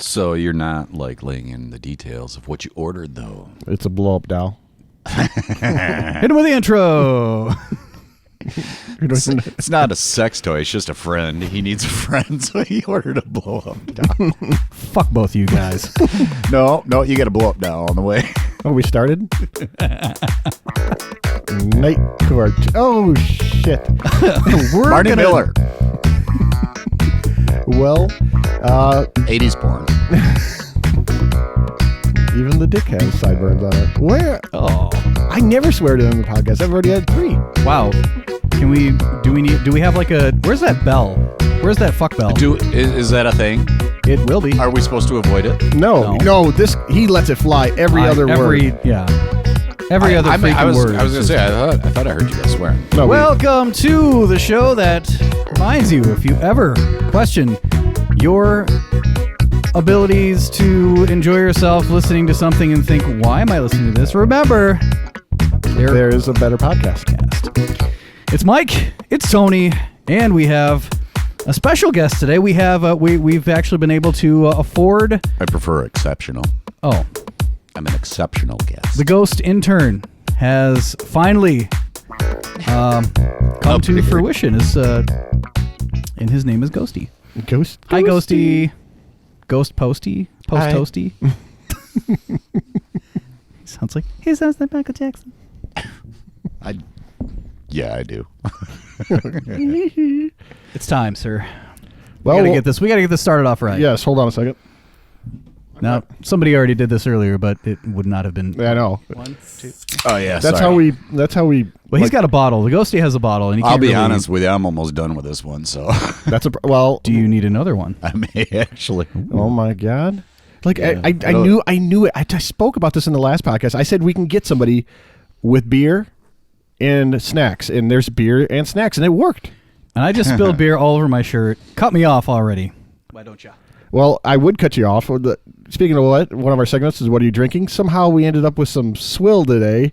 So you're not like laying in the details of what you ordered, though. It's a blow-up doll. Hit him with the intro. It's not a sex toy. It's just a friend. He needs a friend, so he ordered a blow-up doll. Fuck both of you guys. No, you got a blow-up doll on the way. Oh, we started? Night court. Oh, shit. Barney Miller. Well, 80s porn. even the dick has sideburns on it. Where? Oh, I never swear to them in the podcast. I've already had 3. wow. Do we have like a, where's that bell? Where's that fuck bell? Is that a thing? It will be. Are we supposed to avoid it? No. This he lets it fly every other word. Yeah. Every other freaking word. I was going to say, I thought I heard you guys swearing. No, Welcome to the show that reminds you, if you ever question your abilities to enjoy yourself listening to something and think, why am I listening to this? Remember, there is a better podcast. It's Mike, it's Tony, and we have a special guest today. We have we've actually been able to afford. I prefer exceptional. Oh, I'm an exceptional guest. the ghost intern has finally come to fruition. And his name is Ghosty. Ghost. Hi, Ghosty. Ghost Posty. Post Hi. Toasty. He sounds like Michael Jackson. Yeah, I do. It's time, sir. Well, We gotta get this started off right. Yes, hold on a second. Now, somebody already did this earlier, but it would not have been. Yeah, I know. 1, 2. Oh, yeah, That's sorry. how we. Well, he's got a bottle. The Ghosty has a bottle, and he I'll can't be really- honest with you. I'm almost done with this one, so That's well. Do you need another one? I may actually. Oh my god! Like Yeah. I knew it. I spoke about this in the last podcast. I said we can get somebody with beer and snacks, and there's beer and snacks, and it worked. And I just spilled beer all over my shirt. Cut me off already. Why don't you? Well, I would cut you off. Speaking of what, one of our segments is "What are you drinking?" Somehow we ended up with some swill today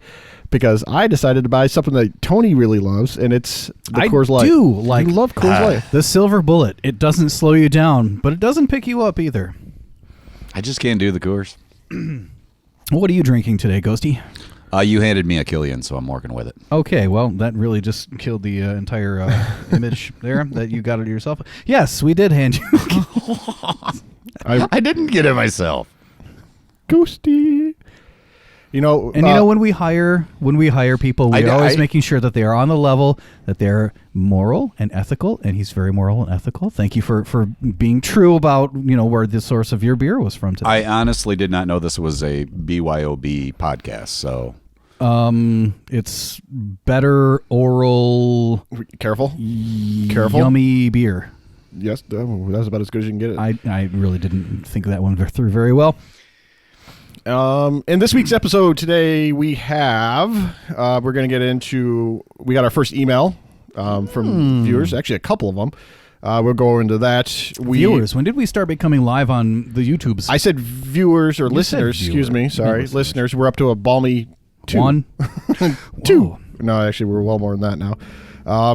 because I decided to buy something that Tony really loves, and it's the Coors Light. I do like. You love Coors Light. The silver bullet. It doesn't slow you down, but it doesn't pick you up either. I just can't do the Coors. What are you drinking today, Ghosty? You handed me a Killian, so I'm working with it. Okay, well, that really just killed the entire image there that you got it yourself. Yes, we did hand you. I didn't get it myself. Ghosty. You know, And when we hire people, we're always making sure that they are on the level, that they're moral and ethical, and he's very moral and ethical. Thank you for being true about, where the source of your beer was from today. I honestly did not know this was a BYOB podcast, so... It's better oral, careful. yummy beer. Yes, that was about as good as you can get it. I really didn't think that one through very well. In this week's episode today, we have we're going to get into. We got our first email from viewers. Actually, a couple of them. We'll go into that. Viewers, when did we start becoming live on the YouTubes? I said viewers or listeners. said Excuse me. Sorry, listeners. We're up to a balmy 2. 1, 2. Whoa. No, actually, we're well more than that now.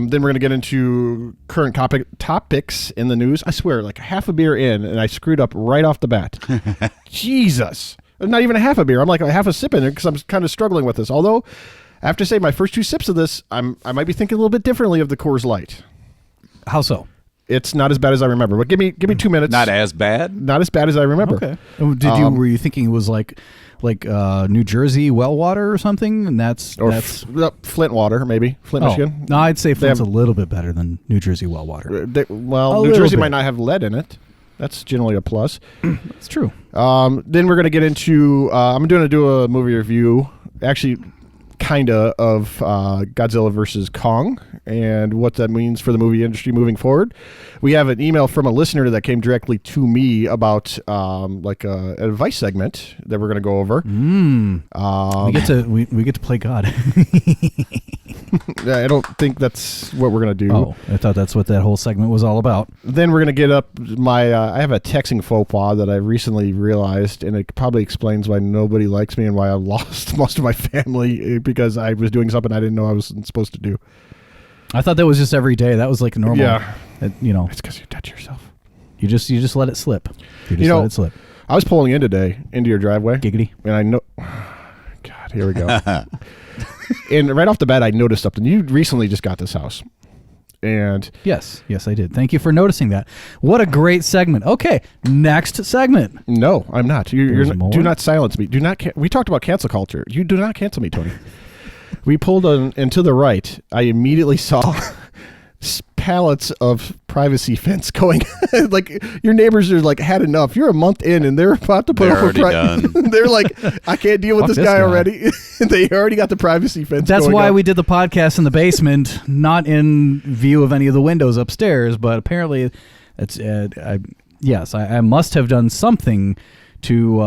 Then we're going to get into current topics in the news. I swear, like half a beer in, and I screwed up right off the bat. Jesus. Not even a half a beer. I'm like a half a sip in it because I'm kind of struggling with this. Although, I have to say, my first 2 sips of this, I might be thinking a little bit differently of the Coors Light. How so? It's not as bad as I remember. But give me 2 minutes. Not as bad? Not as bad as I remember. Okay. Were you thinking it was like New Jersey well water or something? And that's Flint water, maybe. Flint, Michigan. No, I'd say Flint's a little bit better than New Jersey well water. New Jersey might not have lead in it. That's generally a plus. That's true. Then we're going to get into... I'm going to do a movie review, actually, kind of Godzilla versus Kong and what that means for the movie industry moving forward. We have an email from a listener that came directly to me about an advice segment that we're going to go over. We get to play God. I don't think that's what we're going to do. Oh, I thought that's what that whole segment was all about. Then we're going to get up I have a texting faux pas that I recently realized, and it probably explains why nobody likes me and why I lost most of my family because I was doing something I didn't know I was supposed to do. I thought that was just every day. That was like normal. Yeah. It's because you touch yourself. You just let it slip. You just You know- let it slip. I was pulling in today into your driveway. Giggity. And I know, God, here we go. And right off the bat, I noticed something. You recently just got this house. And Yes, I did. Thank you for noticing that. What a great segment. Okay, next segment. no, I'm not. You're There's more? do not silence me. Do not. We talked about cancel culture. You do not cancel me, Tony. We pulled on and to the right. I immediately saw pallets of privacy fence going. Like your neighbors are like had enough. You're a month in and they're about to put They're up a already done. They're like, I can't deal with Fuck this this guy guy. already. They already got the privacy fence. That's going why up. we did the podcast in the basement, not in view of any of the windows upstairs. But apparently, it's I must have done something to.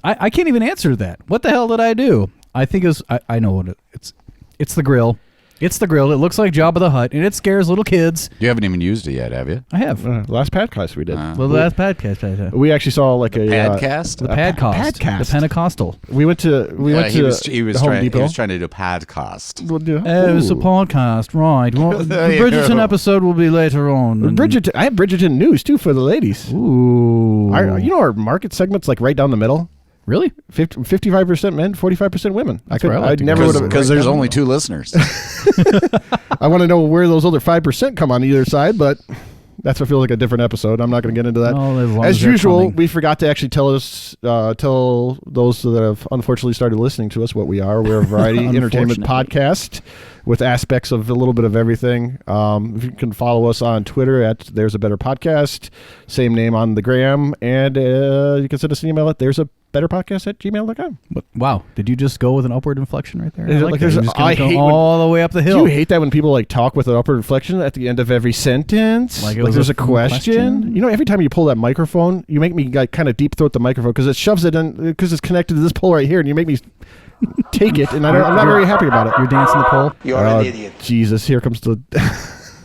I can't even answer that. What the hell did I do? I think I know what it's. It's the grill. It's the grill. It looks like Jabba the Hutt, and it scares little kids. You haven't even used it yet, have you? I have. Last podcast we did. Well, the last podcast. We actually saw like a Podcast? The Padcast. Padcast. The Pentecostal. We went to he was Home trying. He Depot. was trying to do a podcast. It was a podcast, right. Well, the Bridgerton episode will be later on. And- Bridgerton. I have Bridgerton news too for the ladies. Ooh. You know our market segment's like right down the middle. Really? 55% men, 45% women. where I like I to never go. would have Because there's only 2 listeners. I want to know where those other 5% come on either side, but that's what feels like a different episode. I'm not going to get into that. Oh, as long as as they're usual, coming. we forgot to actually tell those that have unfortunately started listening to us what we are. We're a variety entertainment podcast with aspects of a little bit of everything. If you can follow us on Twitter at There's a Better Podcast, same name on the gram, and you can send us an email at There's a Better Podcast at gmail.com. Wow. Did you just go with an upward inflection right there? Is it I like like that. there's You're a- just gonna I go hate when- all the way up the Do hill. you hate that when people like talk with an upward inflection at the end of every sentence? Like it was there's a a question. question? You know, every time you pull that microphone, you make me like, kind of deep throat the microphone because it shoves it in because it's connected to this pole right here, and you make me take it, and I'm not very happy about it. You're dancing the pole. You're an idiot. Jesus, here comes the The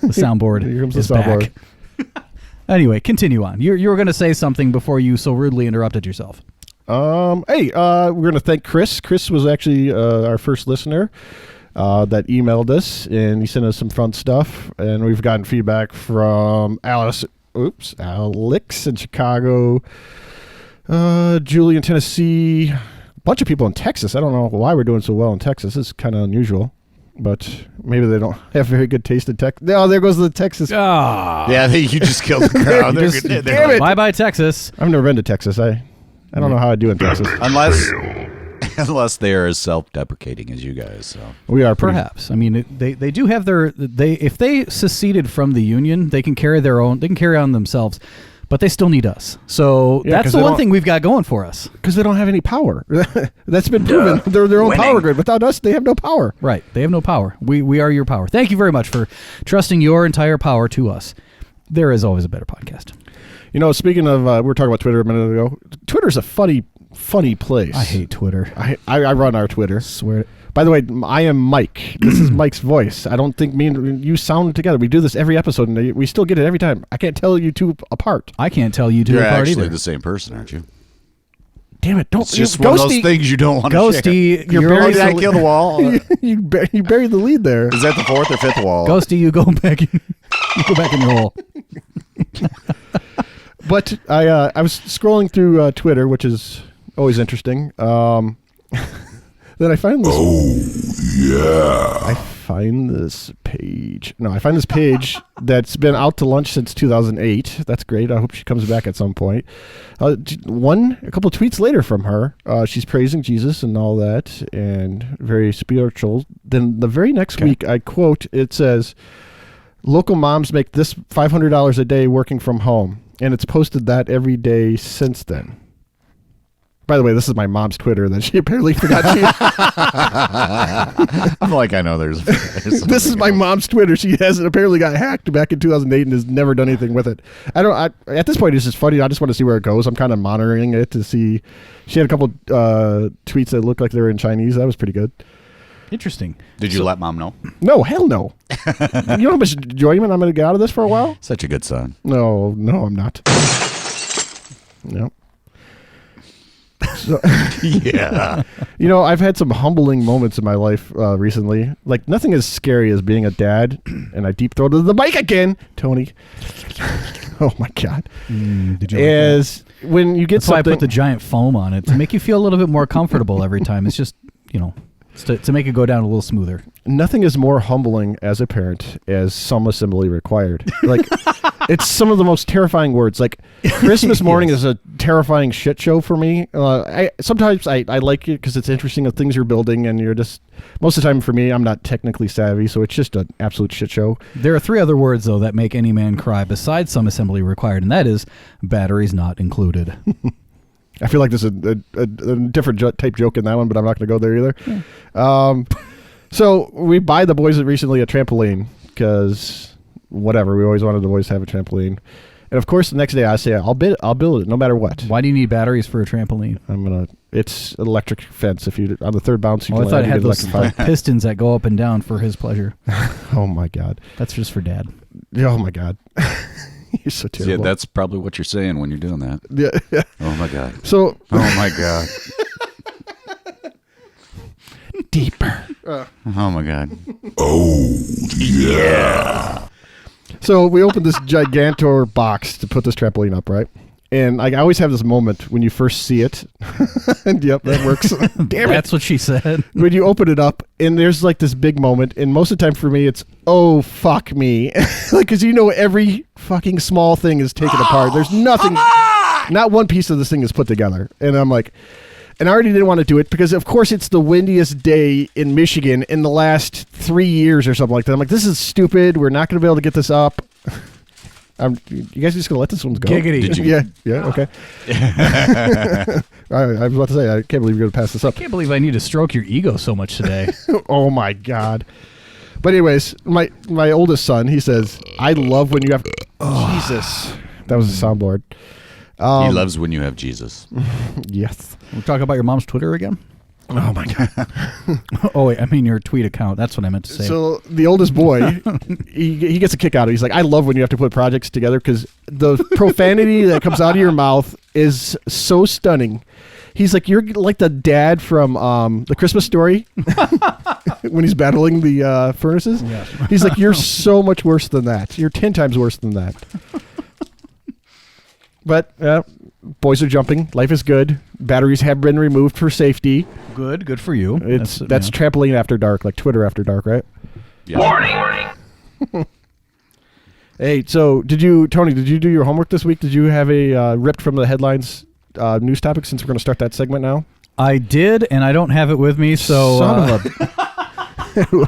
soundboard Here comes the is soundboard. back. Anyway, continue on. You were going to say something before you so rudely interrupted yourself. Hey, we're gonna thank Chris. Chris was actually our first listener that emailed us, and he sent us some fun stuff. And we've gotten feedback from Alex in Chicago, Julie in Tennessee, a bunch of people in Texas. I don't know why we're doing so well in Texas. It's kind of unusual, but maybe they don't have very good taste in Texas. Oh, there goes the Texas. Ah. Yeah, you just killed the crowd. You just- They're damn it. Bye-bye, Texas. I've never been to Texas. I don't know how I do in Texas. Unless they are as self-deprecating as you guys. So We are pretty. Perhaps. I mean, they do have if they seceded from the union, they can carry on themselves, but they still need us. So Yeah, that's 'cause the they one don't- thing we've got going for us. Because they don't have any power. That's been proven. They're their own Winning. power grid. Without us, they have no power. Right. They have no power. We are your power. Thank you very much for trusting your entire power to us. There is always a better podcast. You know, speaking of, we were talking about Twitter a minute ago. Twitter's a funny place. I hate Twitter. I run our Twitter. Swear. By the way, I am Mike. This is Mike's voice. I don't think me and you sound together. We do this every episode, and we still get it every time. I can't tell you two apart. I can't tell you to you're apart actually either. the same person, aren't you? Damn it! Don't It's just one of those things you don't want to share. Ghosty, You're you're buried Did in I kill the wall? you buried the lead there. Is that the 4th or 5th wall? Ghosty, you go back. You go back in your hole. But I was scrolling through Twitter, which is always interesting. Then I find this. I find this page. No, I find this page that's been out to lunch since 2008. That's great. I hope she comes back at some point. A couple tweets later from her, she's praising Jesus and all that, and very spiritual. Then the very next week, I quote, it says, "Local moms make this $500 a day working from home," and it's posted that every day since then. By the way, this is my mom's Twitter that she apparently forgot. I'm like, I know there's This is my mom's Twitter. She hasn't apparently got hacked back in 2008 and has never done anything with it. At this point, it's just funny. I just want to see where it goes. I'm kind of monitoring it to see. She had a couple tweets that looked like they were in Chinese. That was pretty good. Interesting. Did you let mom know? No, hell no. You know how much enjoyment I'm going to get out of this for a while? Such a good son. No, I'm not. No. So, Yeah. you know, I've had some humbling moments in my life recently. Like, nothing as scary as being a dad, and I deep-throated the mic again, Tony. Oh my God. Did you? Is when you get That's why I something. put the giant foam on it to make you feel a little bit more comfortable every time. It's just, it's to make it go down a little smoother. Nothing is more humbling as a parent as some assembly required. Like, it's some of the most terrifying words. Like, Christmas morning is a terrifying shit show for me. Sometimes I like it because it's interesting of things you're building, and you're just, most of the time for me, I'm not technically savvy, so it's just an absolute shit show. There are 3 other words, though, that make any man cry besides some assembly required, and that is batteries not included. I feel like there's a different type joke in that one, but I'm not going to go there either. Yeah. So we buy the boys recently a trampoline because whatever, we always wanted the boys to have a trampoline. And of course, the next day I say, I'll build it no matter what. Why do you need batteries for a trampoline? It's an electric fence. If you on the third bounce, you I can thought it had those electrified. pistons that go up and down for his pleasure. Oh my God. That's just for Dad. Oh my God. You're so terrible. Yeah, that's probably what you're saying when you're doing that. Yeah. Oh my God. So. Oh my God. Deeper. Oh my God. So we opened this gigantor box to put this trampoline up, right? And I always have this moment when you first see it. And yep, that works. Damn it. That's what she said. When you open it up, and there's like this big moment, and most of the time for me, it's, oh, fuck me. Like, because every fucking small thing is taken apart. There's nothing, not one piece of this thing is put together. And I'm like, and I already didn't want to do it because, of course, it's the windiest day in Michigan in the last 3 years or something like that. I'm like, this is stupid. We're not going to be able to get this up. You guys just going to let this one go? Giggity. Did you? Yeah, okay. I was about to say, I can't believe you're going to pass this up. I can't believe I need to stroke your ego so much today. Oh, my God. But anyways, my oldest son, he says, I love when you have... Jesus. That was a soundboard. He loves when you have Jesus. Yes. We're talking about your mom's Twitter again? Oh, my God. Oh, wait, I mean your tweet account. That's what I meant to say. So the oldest boy, he gets a kick out of it. He's like, I love when you have to put projects together because the profanity that comes out of your mouth is so stunning. He's like, you're like the dad from The Christmas Story when he's battling the furnaces. Yeah. He's like, you're so much worse than that. You're 10 times worse than that. But boys are jumping. Life is good. Batteries have been removed for safety. Good for you. That's trampoline after dark, like Twitter after dark, right? Yeah. Warning. Hey, so Tony, did you do your homework this week? Did you have a ripped from the headlines news topic since we're going to start that segment now? I did, and I don't have it with me, so... Son of a...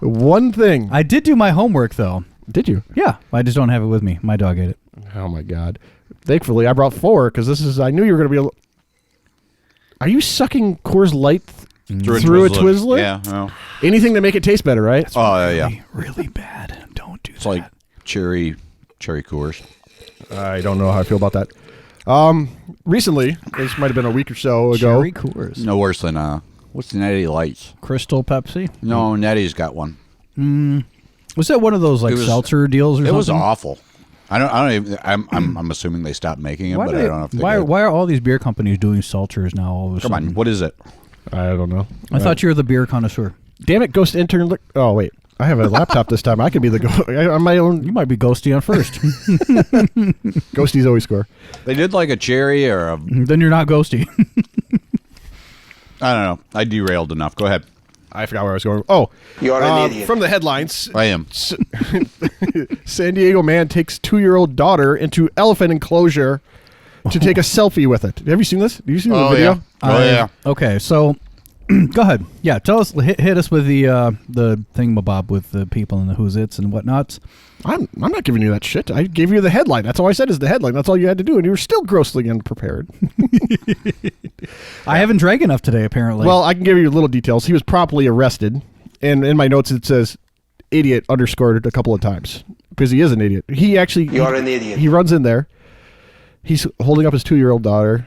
One thing. I did do my homework, though. Did you? Yeah, I just don't have it with me. My dog ate it. Oh, my God. Thankfully, I brought 4 because I knew you were going to be... Are you sucking Coors Light through a Twizzler? Yeah. Oh, Anything to make it taste better, right? yeah. Really bad. Don't do that. It's like cherry Coors. I don't know how I feel about that. Recently, this might have been a week or so ago. Cherry Coors. No worse than what's the Natty Lights? Crystal Pepsi. No, Natty's got one. Was that one of those like seltzer deals or something? It was awful. I don't even. I'm assuming they stopped making it, but I don't know if they did. Why are all these beer companies doing seltzers now? All of a Come sudden? on, what is it? I don't know. I thought you were the beer connoisseur. Damn it, Ghost Intern. Look. Oh, wait. I have a laptop this time. I could be the on my own. You might be Ghosty on first. Ghosties always score. They did like a cherry or a. Then you're not Ghosty. I don't know. I derailed enough. Go ahead. I forgot where I was going. Oh, You're an idiot. From the headlines, I am. San Diego man takes 2-year-old daughter into elephant enclosure to take a selfie with it. Have you seen this? Have you seen the video? Yeah. Oh yeah. Okay, so go ahead. Yeah, tell us. Hit us with the thingamabob with the people and the who's its and whatnots. I'm not giving you that shit. I gave you the headline. That's all I said is the headline. That's all you had to do, and you were still grossly unprepared. I haven't drank enough today, apparently. Well, I can give you little details. He was promptly arrested, and in my notes it says idiot underscored a couple of times because he is an idiot. You're an idiot. He runs in there. He's holding up his 2-year-old daughter.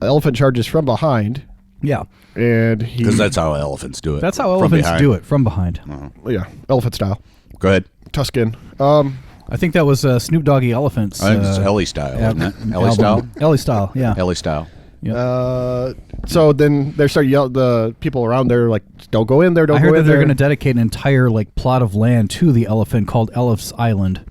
Elephant charges from behind. yeah, And he... Because that's how elephants do it. that's how From elephants behind. do it, from behind. Yeah, elephant style. Go ahead. Tuscan. I think that was Snoop Doggy Elephants. I think it's Ellie style, isn't it? Ellie style. Ellie style, yeah. Ellie style. So then they start yelling. The people around there like, "Don't go in there! Don't I go heard that in they're there!" going to dedicate an entire like plot of land to the elephant called Eleph's Island.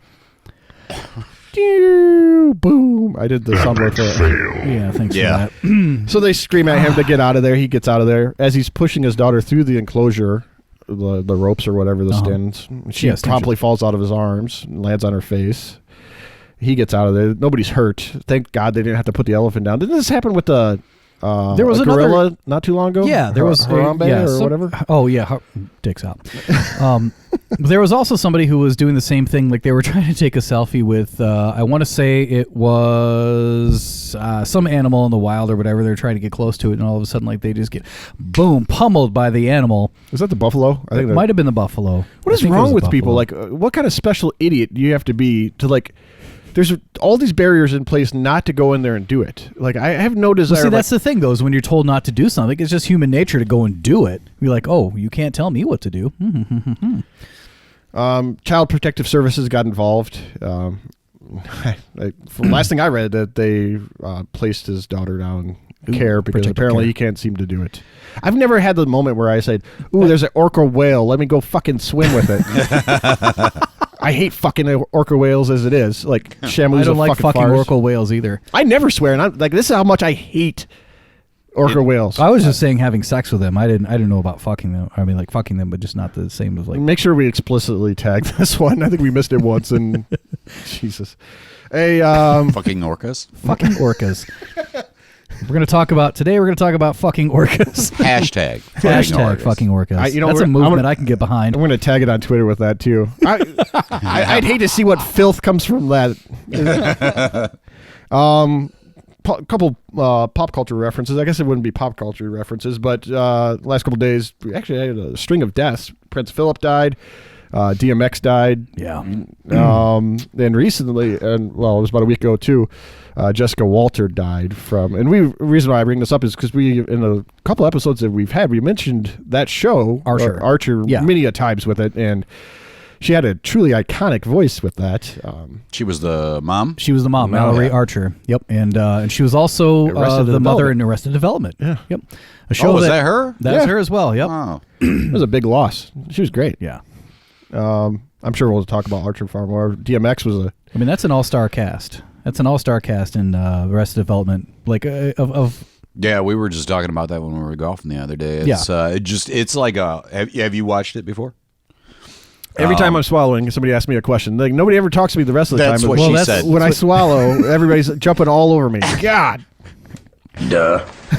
boom. I did the soundboard for it. Yeah, thanks Yeah. for that. So they scream at him to get out of there. He gets out of there. As he's pushing his daughter through the enclosure, the ropes or whatever, the stands, she Yes, promptly falls out of his arms and lands on her face. He gets out of there. Nobody's hurt. Thank God they didn't have to put the elephant down. Didn't this happen with the There was a another- gorilla not too long ago? Yeah, there was Harambe yeah, or some- whatever. Oh yeah, dicks out. There was also somebody who was doing the same thing. Like they were trying to take a selfie with. I want to say it was some animal in the wild or whatever. They're trying to get close to it, and all of a sudden, like they just get boom pummeled by the animal. Is that the buffalo? I think It might have been the buffalo. What is wrong with people? Like, what kind of special idiot do you have to be to like? There's all these barriers in place not to go in there and do it. Like, I have no desire. Well, see, that's the thing, though, is when you're told not to do something, it's just human nature to go and do it. You're like, oh, you can't tell me what to do. Child Protective Services got involved. From last thing I read, that they placed his daughter down care because protective apparently care. he can't seem to do it. I've never had the moment where I said, "Ooh, there's an orca whale. Let me go fucking swim with it." I hate fucking orca whales as it is. Like Shamu's I don't a like fucking farce. orca whales either. I never swear, and I'm like, this is how much I hate orca whales. I was just saying having sex with them. I didn't know about fucking them. I mean, like fucking them, but just not the same as like. Make sure we explicitly tag this one. I think we missed it once, and Jesus. Hey, Fucking orcas. Fucking orcas. We're gonna talk about fucking orcas. Hashtag. Hashtag fucking orcas. I- you know, That's a I'm movement gonna- I can get behind. I'm going to tag it on Twitter with that too. I'd hate to see what filth comes from that. Couple pop culture references. I guess it wouldn't be pop culture references, but last couple days we actually had a string of deaths. Prince Philip died. DMX died. Yeah. And recently, and well, it was about a week ago too. Jessica Walter died from, and reason why I bring this up is because we, in a couple episodes that we've had, we mentioned that show Archer Yeah. many a times with it, and she had a truly iconic voice with that. She was the mom. She was the mom, Mallory Archer. Yep, and she was also Arrested the mother Development. in Arrested Development. Yeah. Yep. A show Was that her? That was Yeah. her as well. Yep. Oh. It was a big loss. She was great. Yeah. I'm sure we'll talk about Archer far more. DMX was a I mean, that's an all-star cast. That's an all-star cast in Arrested Development. Like of Yeah, we were just talking about that when we were golfing the other day. It's, it's like a. Have you watched it before? every time I'm swallowing, somebody asks me a question. Like nobody ever talks to me the rest of the That's time. what Well, she that's said. when I swallow, everybody's jumping all over me. God.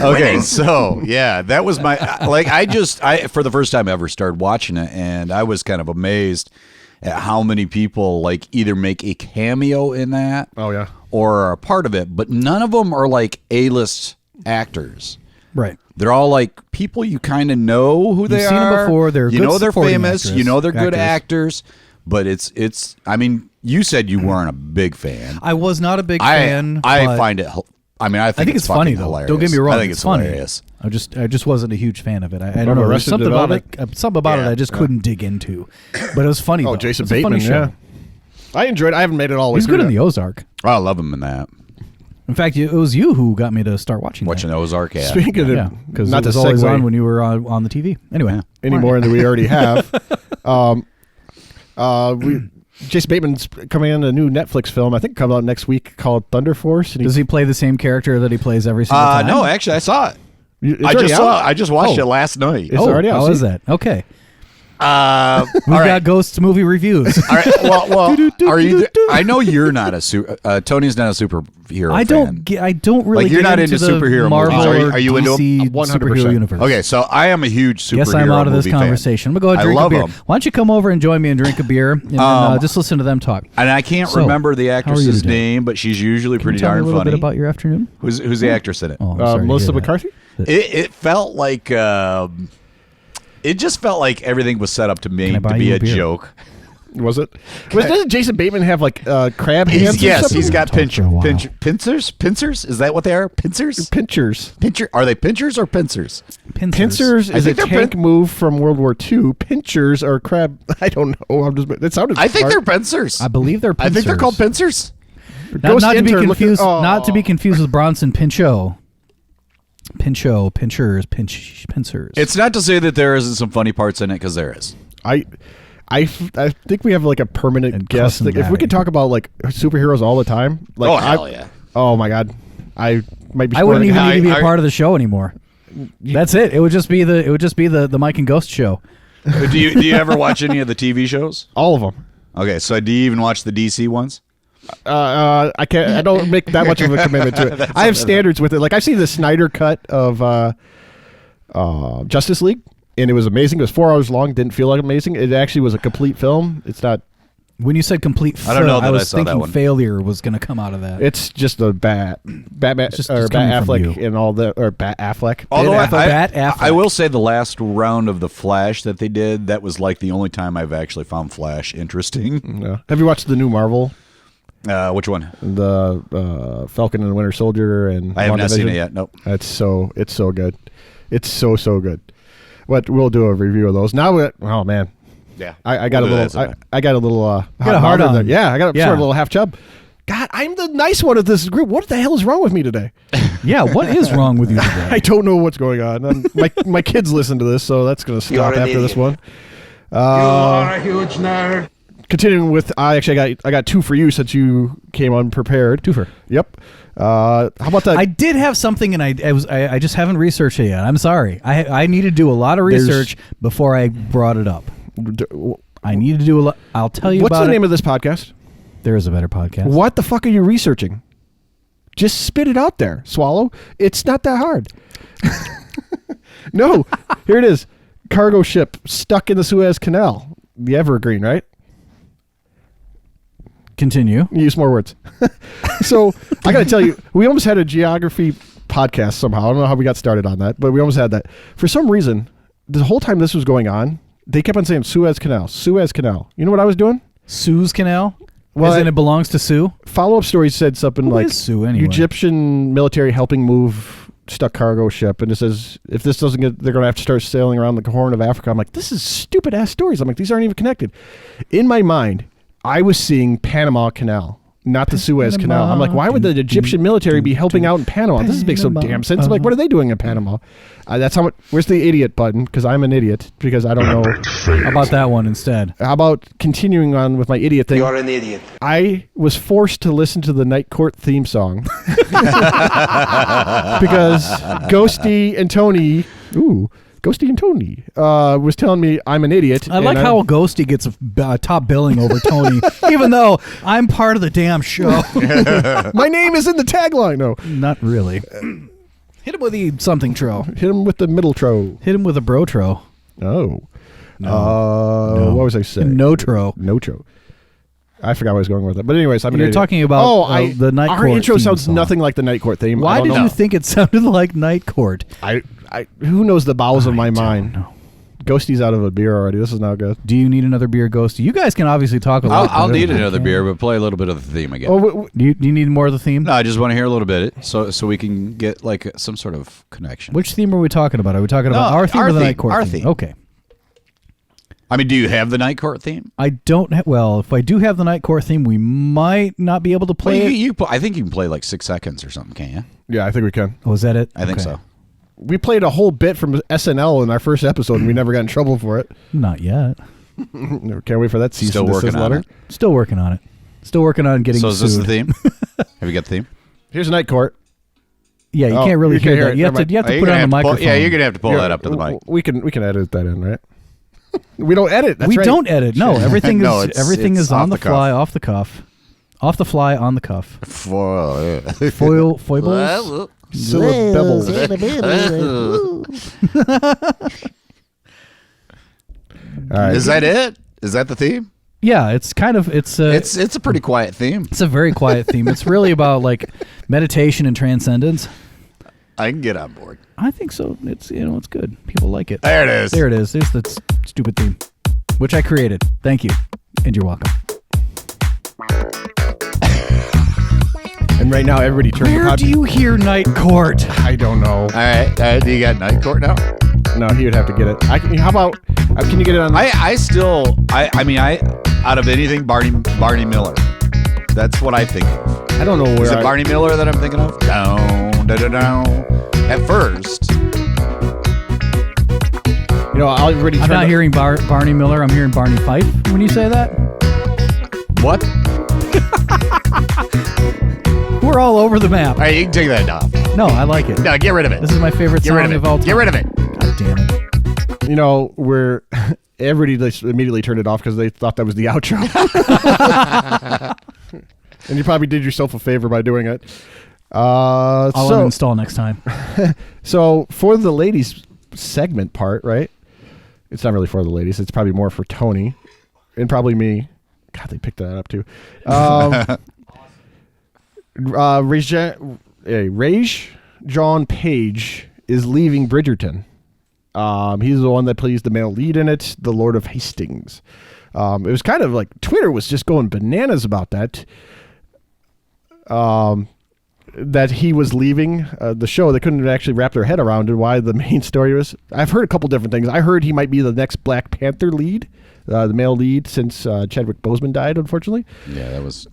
Okay, so yeah, that was my like. I for the first time ever started watching it, and I was kind of amazed at how many people like either make a cameo in that, Oh yeah. or are a part of it, but none of them are like A-list actors. right. They're all like people you kind of know who they You've seen 'em are. before. They're you good know they're supporting famous. You know they're good actors. actors. But it's. I mean, you said you weren't a big fan. I was not a big fan. I but find it. I mean, I think it's funny fucking though. hilarious. Don't get me wrong. I think it's funny. hilarious. I just wasn't a huge fan of it. I don't know. There's Arrested something about it. Development? Something about it Yeah. I just couldn't dig into. But it was funny. Oh, though. Jason It's a funny Bateman. show. Yeah. I enjoyed it. I haven't made it all the way He's through good in yet. the Ozark. Oh, I love him in that. In fact, it was you who got me to start watching Watching that. Ozark. Yeah. Speaking of, Yeah, because not it was to always segue on when you were on the TV. Anyway, any more than we already have. Jason Bateman's coming in a new Netflix film. I think coming out next week called Thunder Force. And Does he play the same character that he plays every single time? No, actually, I saw it. it's I already just out? saw. I just watched Oh. it last night. It's already out. How See? is that? Okay. All We've right. got Ghost movie reviews. All right. Well, are you? I know you're not a Tony's not a superhero. I fan. don't really Like, you're get not into into the superhero Marvel movies. or Are you into DC 100%? superhero universe. Okay, so I am a huge superhero Guess I'm out of this movie fan. conversation. I'm gonna go I drink a love beer. them. Why don't you come over and join me and drink a beer and then, just listen to them talk? And I can't So, remember the how are you actress's today? name, but she's usually Can pretty you tell me darn a little funny. bit about your afternoon? Who's the actress in it? Oh, I'm sorry to Melissa hear that. McCarthy? It felt like it just felt like everything was set up to me Can I buy to be you a a beer? joke. Was it? Doesn't Jason Bateman have like crab hands? or Yes, something? he's got Talk for a while. pincers. Pincers? Is that what they are? Pincers? pinchers. Are they pinchers or pincers? Pincers I is a think they're tank move from World War II. Pinchers are crab. I don't know. It sounded. I think smart. they're pincers. I believe they're I pincers. think they're called pincers. Ghost not to be intern, look at- confused. oh. Not to be confused with Bronson Pinchot. Pincers. It's not to say that there isn't some funny parts in it, because there is. I think we have like a permanent And guest. custom Like, if we could batting. talk about like superheroes all the time, like Oh, hell yeah. Oh my god, I might be. I wouldn't even sporting- need to be a I- part of the show anymore. That's it. It would just be the Mike and Ghost show. Do you ever watch any of the TV shows? all of them. Okay, so do you even watch the DC ones? I can't. I don't make that much of a commitment to it. I have standards with it. Like I see the Snyder cut of Justice League, and it was amazing. It was 4 hours long. Didn't feel like amazing. It actually was a complete film. It's not. When you said complete, I don't know that I was saw that thinking one. failure was going to come out of that. It's just a Batman Just or coming Bat from Affleck you. and all the or Bat Affleck. Although Ben Affleck. Bat Affleck. I will say the last round of the Flash that they did, that was like the only time I've actually found Flash interesting. Yeah. Have you watched the new Marvel, Which one? the Falcon and the Winter Soldier and I have not seen WandaVision? it yet. Nope. It's so good. It's so good. But we'll do a review of those. Now, oh man, Yeah, I got We'll do a that little. sometime. I got a little. got a hard bothered on. there. Yeah, I got Yeah. sort of a little half chub. God, I'm the nice one of this group. What the hell is wrong with me today? Yeah, what is wrong with you today? I don't know what's going on. My kids listen to this, so that's going to You're stop an after this idiot. one. You are a huge nerd. Continuing with, I got two for you since you came unprepared. Twofer. Yep. How about that? I did have something, and I just haven't researched it yet. I'm sorry. I need to do a lot of There's- research before I brought it up. I need to do a lot. I'll tell you What's about the name it. of this podcast? There is a better podcast. What the fuck are you researching? Just spit it out there, Swallow. It's not that hard. No, here it is. Cargo ship stuck in the Suez Canal. The Evergreen, right? Continue. Use more words. So I got to tell you, we almost had a geography podcast somehow. I don't know how we got started on that, but we almost had that. For some reason, the whole time this was going on, they kept on saying Suez Canal, Suez Canal. You know what I was doing? Suez Canal? Well, As in it belongs to Sue? Follow-up stories said something Who like is Sue anyway? Egyptian military helping move stuck cargo ship, and it says if this doesn't get, they're going to have to start sailing around the Horn of Africa. I'm like, this is stupid ass stories. I'm like, these aren't even connected. In my mind, I was seeing Panama Canal, not the Suez Canal. I'm like, why would the Egyptian military be helping out in Panama? This makes no damn sense. I'm like, what are they doing in Panama? That's how much. Where's the idiot button? Because I'm an idiot. Because I don't know. How about that one instead? How about continuing on with my idiot thing? You are an idiot. I was forced to listen to the Night Court theme song because Ghosty and Tony, was telling me I'm an idiot. I like how Ghosty gets a top billing over Tony, even though I'm part of the damn show. my name is in the tagline. No, Not really. Hit him with the something tro. hit him with the middle tro. Hit him with a bro tro. Oh, No. what was I saying? No tro. No tro. I forgot where I was going with it. But anyways, I'm an You're idiot. talking about, the Night Our Court intro theme sounds song. nothing like the Night Court theme. Why I don't did know. you think it sounded like Night Court? I who knows the bowels of my don't mind? know. Ghosty's out of a beer already. This is not good. Do you need another beer, Ghosty? You guys can obviously talk a lot. I'll better need than I another can. beer, but play a little bit of the theme again. Oh, Do you need more of the theme? No, I just want to hear a little bit of it, so we can get like some sort of connection. Which theme are we talking about? Are we talking about No, our theme our or the theme, Night Court our theme? theme. Okay. I mean, do you have the Night Court theme? I don't. Well, if I do have the Night Court theme, we might not be able to play Well, it. I think you can play like 6 seconds or something, can't you? yeah, I think we can. Oh, is that it? I think Okay. so. We played a whole bit from SNL in our first episode, and we never got in trouble for it. Not yet. Can't wait for that cease Still and desist working on letter. it. Still working on it. Still working on getting So is this the sued. theme? Have you got the theme? Here's a Night Court. Yeah, you Oh, can't really you can't hear hear that. it. You have Never to. You have Oh, to you're put it gonna on the have to pull- microphone. yeah, you're gonna have to pull that up to the mic. We can edit that in, right? We don't edit. That's we right. don't edit. No, everything No, is it's- everything it's is on off the the cuff. fly, off the cuff, off the fly, on the cuff. For, Foibles. Syllables. All right. Is that it? Is that the theme? Yeah, it's kind of it's It's a pretty quiet theme. it's a very quiet theme. It's really about like meditation and transcendence. I can get on board. I think so. It's it's good. People like it. There it is. There it is. There's the stupid theme, which I created. Thank you, and you're welcome. And right now, everybody turn the Where pod. do you hear Night Court? I don't know. All right. Do you got Night Court now? No, he would have to get it. How about? Can you get it on? I mean, out of anything, Barney Miller. That's what I think of. I don't know where. Is it Barney Miller that I'm thinking of? Down, da, da, down. At first. I'm not hearing Barney Miller. I'm hearing Barney Fife when you say that. What? We're all over the map. All right, you can take that off. No, I like it. No, get rid of it. This is my favorite song of all time. Get rid of it. God damn it. Where everybody just immediately turned it off because they thought that was the outro. And you probably did yourself a favor by doing it. I'll uninstall next time. So for the ladies segment part, right? It's not really for the ladies. It's probably more for Tony and probably me. God, they picked that up too. Rage John Page is leaving Bridgerton. He's the one that plays the male lead in it, the Lord of Hastings. It was kind of like Twitter was just going bananas about that. That he was leaving the show. They couldn't actually wrap their head around why the main story was. I've heard a couple different things. I heard he might be the next Black Panther lead, the male lead, since Chadwick Boseman died, unfortunately. Yeah, that was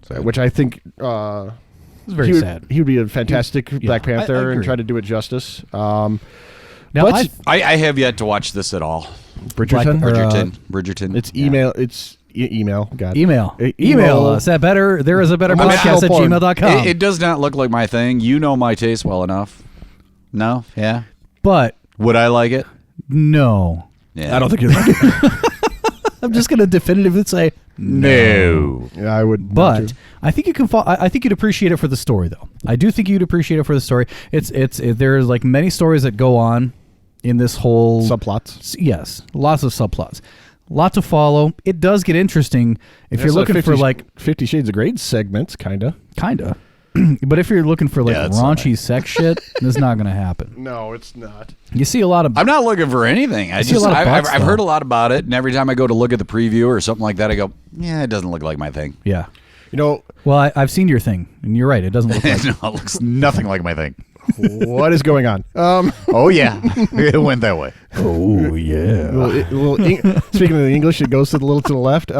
sad. Which I think It was very sad. He would be a fantastic Black Panther I and agree. try to do it justice. Now, but I have yet to watch this at all. Bridgerton. Bridgerton. It's email. It's email. God. Email Email. us at better. There is a better I'm podcast at so bored. gmail.com. It does not look like my thing. You know my taste well enough. No? Yeah? But Would I like it? no. Yeah. I don't think you're like it. I'm just going to definitively say No. Yeah, I would. But I think you can. I think you'd appreciate it for the story, though. I do think you'd appreciate it for the story. There's like many stories that go on in this whole subplots. Yes, lots of subplots, lot to follow. It does get interesting if you're looking for like 50 Shades of Grey segments, kinda. But if you're looking for like Yeah, that's raunchy sex shit, this is not going to happen. No, it's not. You see a lot of. I'm not looking for anything. see a lot of butts, I've though. heard a lot about it, and every time I go to look at the preview or something like that, I go, yeah, it doesn't look like my thing. Yeah. Well, I've seen your thing, and you're right. It doesn't look like. No, it looks nothing like my thing. what is going on? Oh, yeah. It went that way. Oh yeah. Speaking of the English, it goes to the left.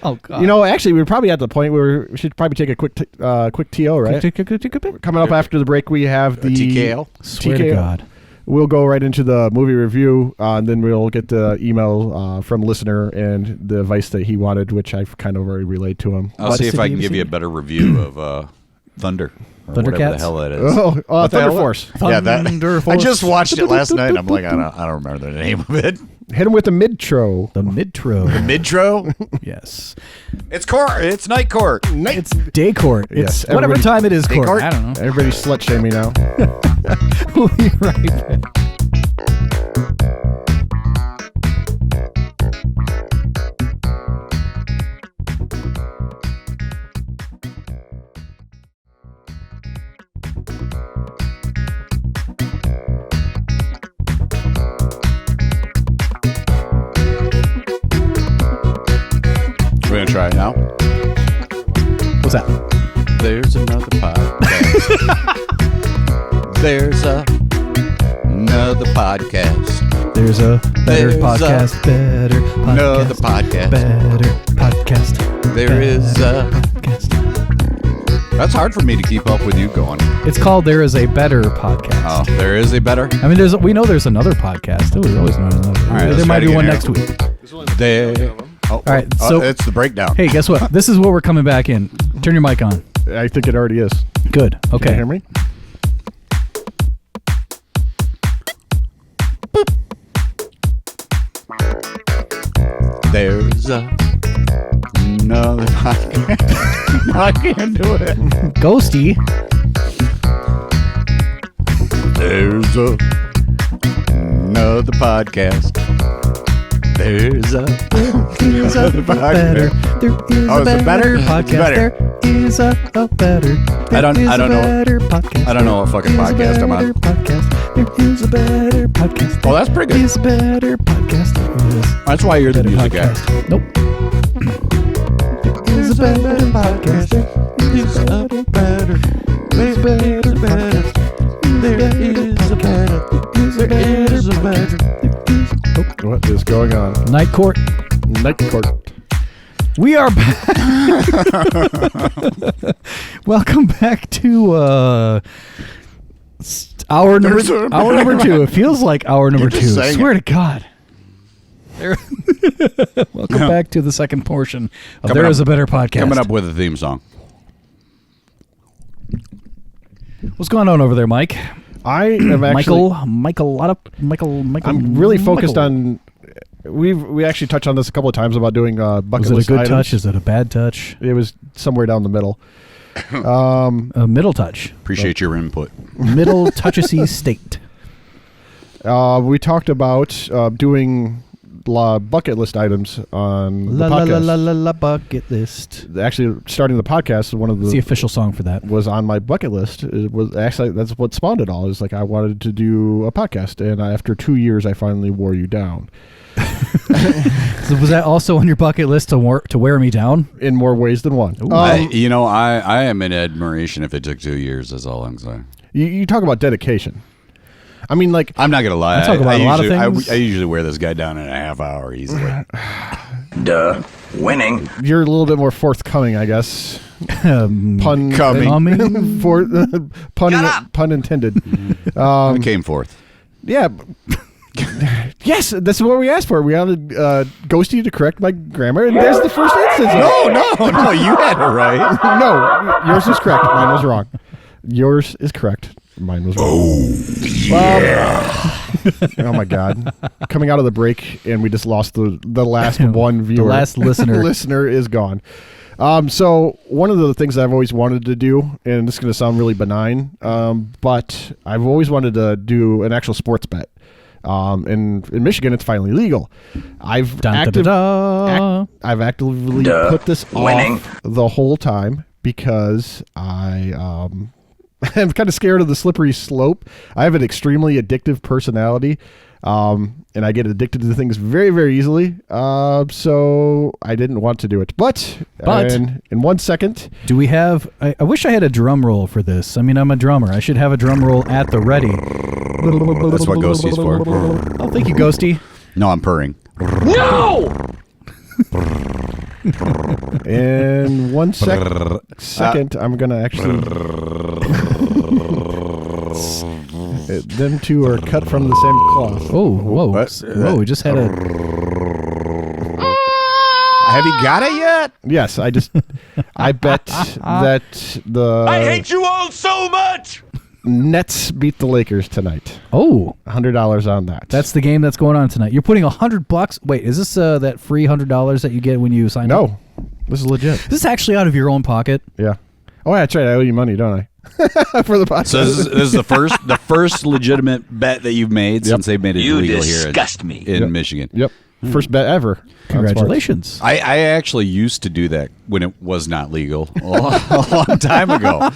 Oh god. Actually, we're probably at the point where we should probably take a quick TO, right? Coming up after the break, we have the TKO. Swear to God. We'll go right into the movie review, and then we'll get the email from listener and the advice that he wanted, which I've kind of already relayed to him. I'll see if I can give you a better review of Thunder. Or whatever Thundercats? the hell that is. Oh, Thunder Force. Yeah, that. Thunder I Force. just watched it last night. And I'm like, I don't remember the name of it. Hit him with the mid-tro. The midtro. Midtro. Yes. It's court. It's night court. It's day court. It's Yes, whatever everybody- time it is court. court? I don't know. Everybody's slut-shaming now. We'll be right back. We're going to try it now. What's that? There's another podcast. There's another podcast. There's a better There's podcast. Better podcast. Another podcast. Better podcast. There is podcast. That's hard for me to keep up with you going. It's called There Is a Better Podcast. Oh, there is a better. I mean, we know there's another podcast. There was always another. right, let's there try might it be again one here. next week. There. Oh, all right, so- it's the breakdown. Hey, guess what? This is what we're coming back in. Turn your mic on. I think it already is. Good. Okay. Can you hear me? There's another podcast. I can't do it. Ghosty. There's another podcast. There's another Better. podcast. There is Oh, a is it better better? It's podcast. better. There is a better. I don't know. Better podcast. I don't know what fucking There is a podcast I'm better on. Podcast. There is a better podcast. Oh, that's pretty There good. is a better podcast. There is That's why you're the better music guy. podcast. Nope. There is a better podcast. There is a better. There is a better podcast. There is a better. There is a better. What is going on? Night Court. Night court. We are back. Welcome back to Hour number 2. It feels like hour number 2. just saying Swear to God. Welcome back to the second portion of There Is a Better Podcast. Coming up with a theme song. What's going on over there, Mike? I am actually Michael. I'm really focused on. We actually touched on this a couple of times about doing bucket list items. Is it a good touch? Is it a bad touch? It was somewhere down the middle. A middle touch. Appreciate your input. Middle touchesy state. We talked about doing bucket list items on the podcast. Bucket list. Actually, starting the podcast, one of It's the official song for that. was on my bucket list. It was actually that's what spawned it all. It's like I wanted to do a podcast, and after 2 years, I finally wore you down. So was that also on your bucket list to wear me down? In more ways than one. I am in admiration if it took 2 years. That's all I'm saying. You talk about dedication. I mean, like, I'm not gonna lie. I talk about a lot of things. I usually wear this guy down in a half hour easily. Duh. Winning. you're a little bit more forthcoming, I guess. Pun Coming. pun intended. I came forth. Yeah. Yes, that's what we asked for. We wanted Ghosty to correct my grammar, and there's the first instance. No, you had it right. No, yours is correct. Mine was wrong. Yours is correct. Mine was wrong. Oh my God! Coming out of the break, and we just lost the last one viewer. The last listener. Listener is gone. So one of the things I've always wanted to do, and this is going to sound really benign, but I've always wanted to do an actual sports bet. In Michigan, it's finally legal. I've actively put this off the whole time because I'm kind of scared of the slippery slope. I have an extremely addictive personality, and I get addicted to things very, very easily. So I didn't want to do it. But in 1 second. Do we have... I wish I had a drum roll for this. I mean, I'm a drummer. I should have a drum roll at the ready. That's what Ghosty's for. Oh, thank you, Ghosty. No, I'm purring. No! In 1 second, I'm going to actually... them two are cut from the same cloth. Oh, whoa. Whoa, we just had a... Have you got it yet? Yes, I bet that the I hate you all so much! Nets beat the Lakers tonight. Oh. $100 on that. That's the game that's going on tonight. You're putting $100. Wait, is this that free $100 that you get when you sign up? No, this is legit. Is this actually out of your own pocket? Yeah. Oh, yeah, that's right. I owe you money, don't I? For the podcast. So this is the first legitimate bet that you've made since they've made it legal here in Michigan. Yep. First bet ever. Congratulations. I actually used to do that when it was not legal a long time ago.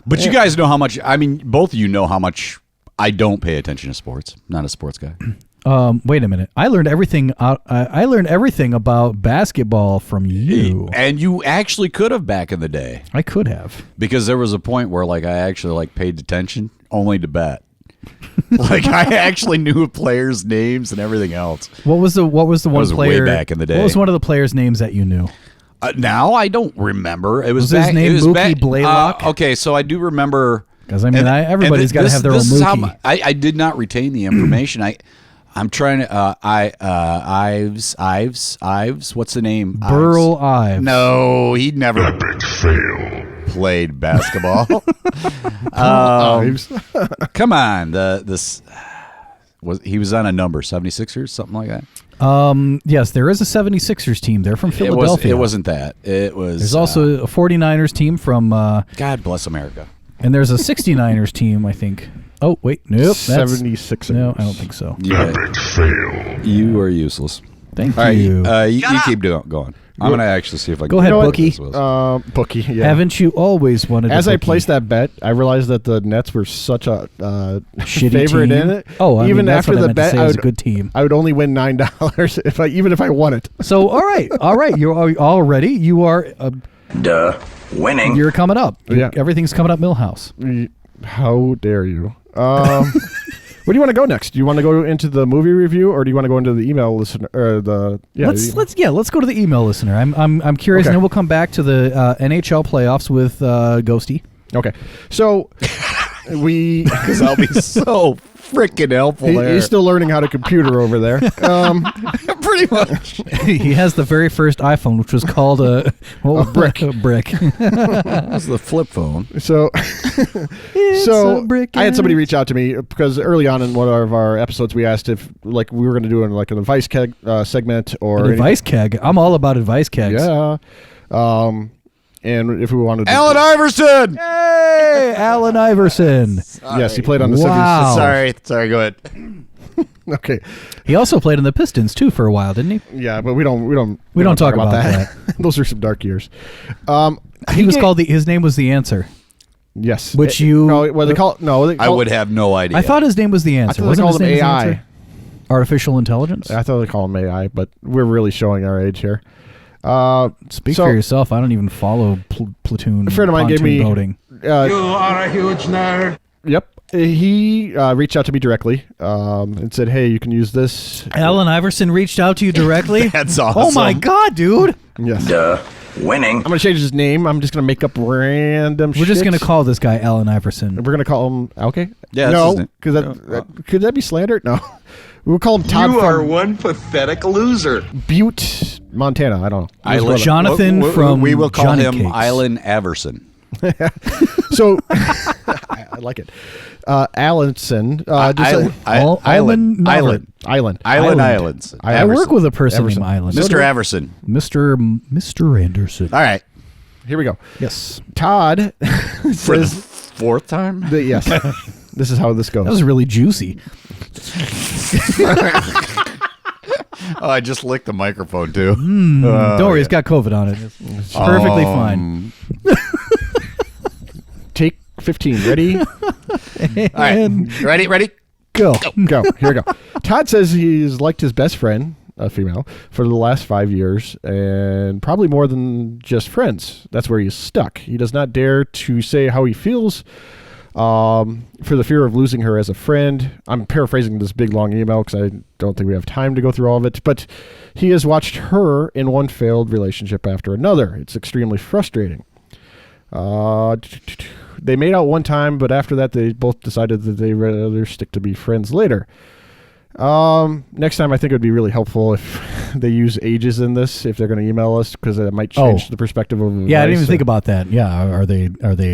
But you guys know how much, I mean, both of you know how much I don't pay attention to sports. Not a sports guy. Wait a minute. I learned everything about basketball from you. And you actually could have back in the day. I could have. Because there was a point where I actually paid attention only to bet. I actually knew players' names and everything else. What was the one player way back in the day? What was one of the players' names that you knew? Now I don't remember. It was his name Mookie Blaylock? Okay, so I do remember. Because everybo's got to have their own Mookie. I did not retain the information. I'm trying to. Ives. What's the name? Burl Ives. No, he'd never. Epic fail. Played basketball. Ives. Come on, he was on a number 76ers, something like that. Yes, there is a 76ers team. They're from Philadelphia. It wasn't that. It was. There's also a 49ers team from. God bless America. And there's a 69ers team, I think. Oh wait, nope. 76ers. No, I don't think so. Epic fail. You are useless. Thank you. you. You keep going. I'm going to actually see if I can. Go ahead, Bookie. Bookie, yeah. Haven't you always wanted As a I bookie? placed that bet, I realized that the Nets were such a Shitty favorite team? in it. Oh, I even mean, that's after what I the meant to bet, say. It was a good team. I would only win $9 even if I won it. So, all right. You're all ready. You are. Duh. Winning. You're coming up. Yeah. Everything's coming up Millhouse. How dare you? Where do you want to go next? Do you want to go into the movie review, or do you want to go into the email listener? Or Let's go to the email listener. I'm curious, Okay. and then we'll come back to the NHL playoffs with Ghosty. Okay, so Because I'll be so freaking helpful there. He's still learning how to computer over there. Pretty much. He has the very first iPhone, which was called a brick. A brick. That's the flip phone. So, a brick I had somebody and- reach out to me because early on in one of our episodes, we asked if like we were going to do an advice keg segment or An advice keg. I'm all about advice kegs. Yeah. And if we wanted to, Alan Iverson. Hey, Alan Iverson. yes, he played on the Wow. 76ers. Sorry, go ahead. Okay. He also played in the Pistons too for a while, didn't he? Yeah, but we don't talk about that. Those are some dark years. He was called his name was The Answer. Yes. Which you- no, well, they call no. They I call, would have no idea. I thought his name was The I Answer. thought they Wasn't called his him name The AI. Answer? Artificial intelligence. I thought they call him AI, but we're really showing our age here. Speak so- for yourself. I don't even follow platoon. A friend of mine gave pontoon me boating. You are a huge nerd. Yep. He reached out to me directly and said, "Hey, you can use this." Alan Iverson reached out to you directly. That's awesome. Oh my God, dude! Yes. Duh. Winning. I'm gonna change his name. I'm just gonna make up random. We're just shit. gonna call this guy Alan Iverson. We're gonna call him. Okay. Yeah, that's No, his name. because could that be slander? No. We'll call him Todd from one pathetic loser. Butte, Montana. I don't know. Island- Jonathan from We will call Johnny him Cakes. Island Iverson. So I like it. Allenson. Island. Islands. I work with a person Iverson. named Island. Mr. Iverson. Mr. Anderson. All right. Here we go. Yes, Todd For the says fourth time? yes. This is how this goes. that was really juicy. Oh, I just licked the microphone, too. Don't worry, it's got COVID on it. It's perfectly fine. Take 15. Ready? All right. Ready? Go. Go. Here we go. Todd says he's liked his best friend, a female, for the last 5 years, and probably more than just friends. That's where he's stuck. He does not dare to say how he feels for the fear of losing her as a friend. I'm paraphrasing this big, long email because I don't think we have time to go through all of it, but he has watched her in one failed relationship after another. It's extremely frustrating. They made out one time, but after that, they both decided that they'd rather stick to be friends later. Next time, I think it would be really helpful if they use ages in this, if they're going to email us, because it might change the perspective of Yeah, I didn't even advice. think about that. Yeah, are they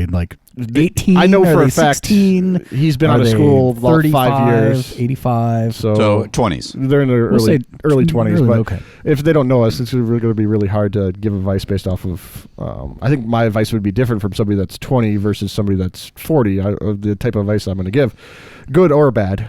like 18? I know Are for they a fact 16? he's been Are out of they school about 35, 5 years. 85. So 20s. They're in their We'll say early 20s, early, but okay. if they don't know us, it's really going to be really hard to give advice based off of. I think my advice would be different from somebody that's 20 versus somebody that's 40. The type of advice I'm going to give, good or bad.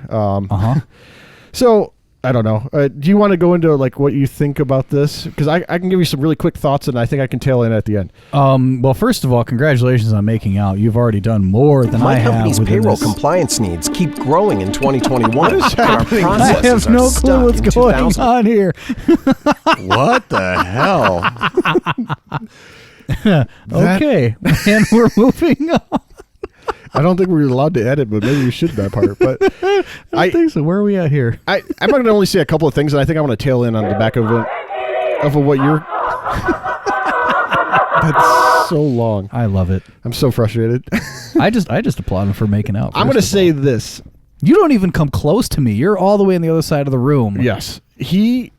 So I don't know. Do you want to go into like what you think about this? Because I can give you some really quick thoughts, and I think I can tail in at the end. Well, first of all, congratulations on making out. You've already done more than My I have company's within payroll this. compliance needs keep growing in 2021. But our I processes have are no stuck clue what's in going 2000. on here. What the hell? Okay, and we're moving on. I don't think we're allowed to edit, but maybe we should that part. But I think so. Where are we at here? I'm going to only say a couple of things, and I think I want to tail in on the back of what you're. That's so long. I love it. I'm so frustrated. I just applaud him for making out. I'm going to first of say all. this. You don't even come close to me. You're all the way on the other side of the room. Yes, you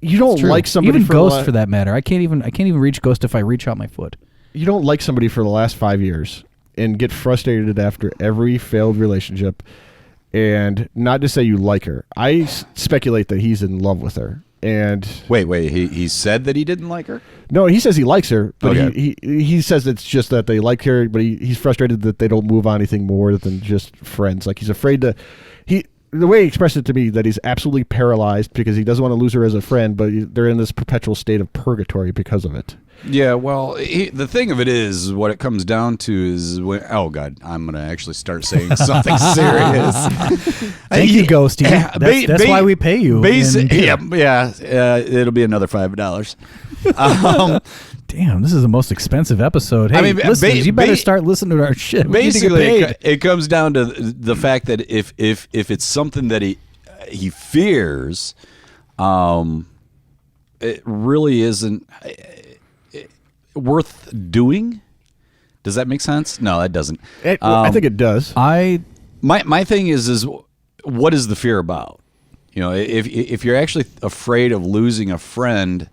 don't True. like somebody even for Ghost the for that matter. I can't even reach Ghost if I reach out my foot. You don't like somebody for the last 5 years and get frustrated after every failed relationship, and not to say you like her. I speculate that he's in love with her. And Wait. He said that he didn't like her? no, he says he likes her, but Okay. he says it's just that they like her, but he's frustrated that they don't move on anything more than just friends. Like he's afraid to. The way he expressed it to me, that he's absolutely paralyzed because he doesn't want to lose her as a friend, but they're in this perpetual state of purgatory because of it. Yeah, well, the thing of it is, what it comes down to is, oh, God, I'm going to actually start saying something serious. Thank you, Ghosty. That's why we pay you. It'll be another $5. Damn, this is the most expensive episode. Hey, I mean, listeners, you better start listening to our shit. We need to get Basically, paid. it comes down to the fact that if it's something that he fears, it really isn't worth doing. Does that make sense? No, that doesn't. I think it does. My thing is what is the fear about? You know, if you're actually afraid of losing a friend,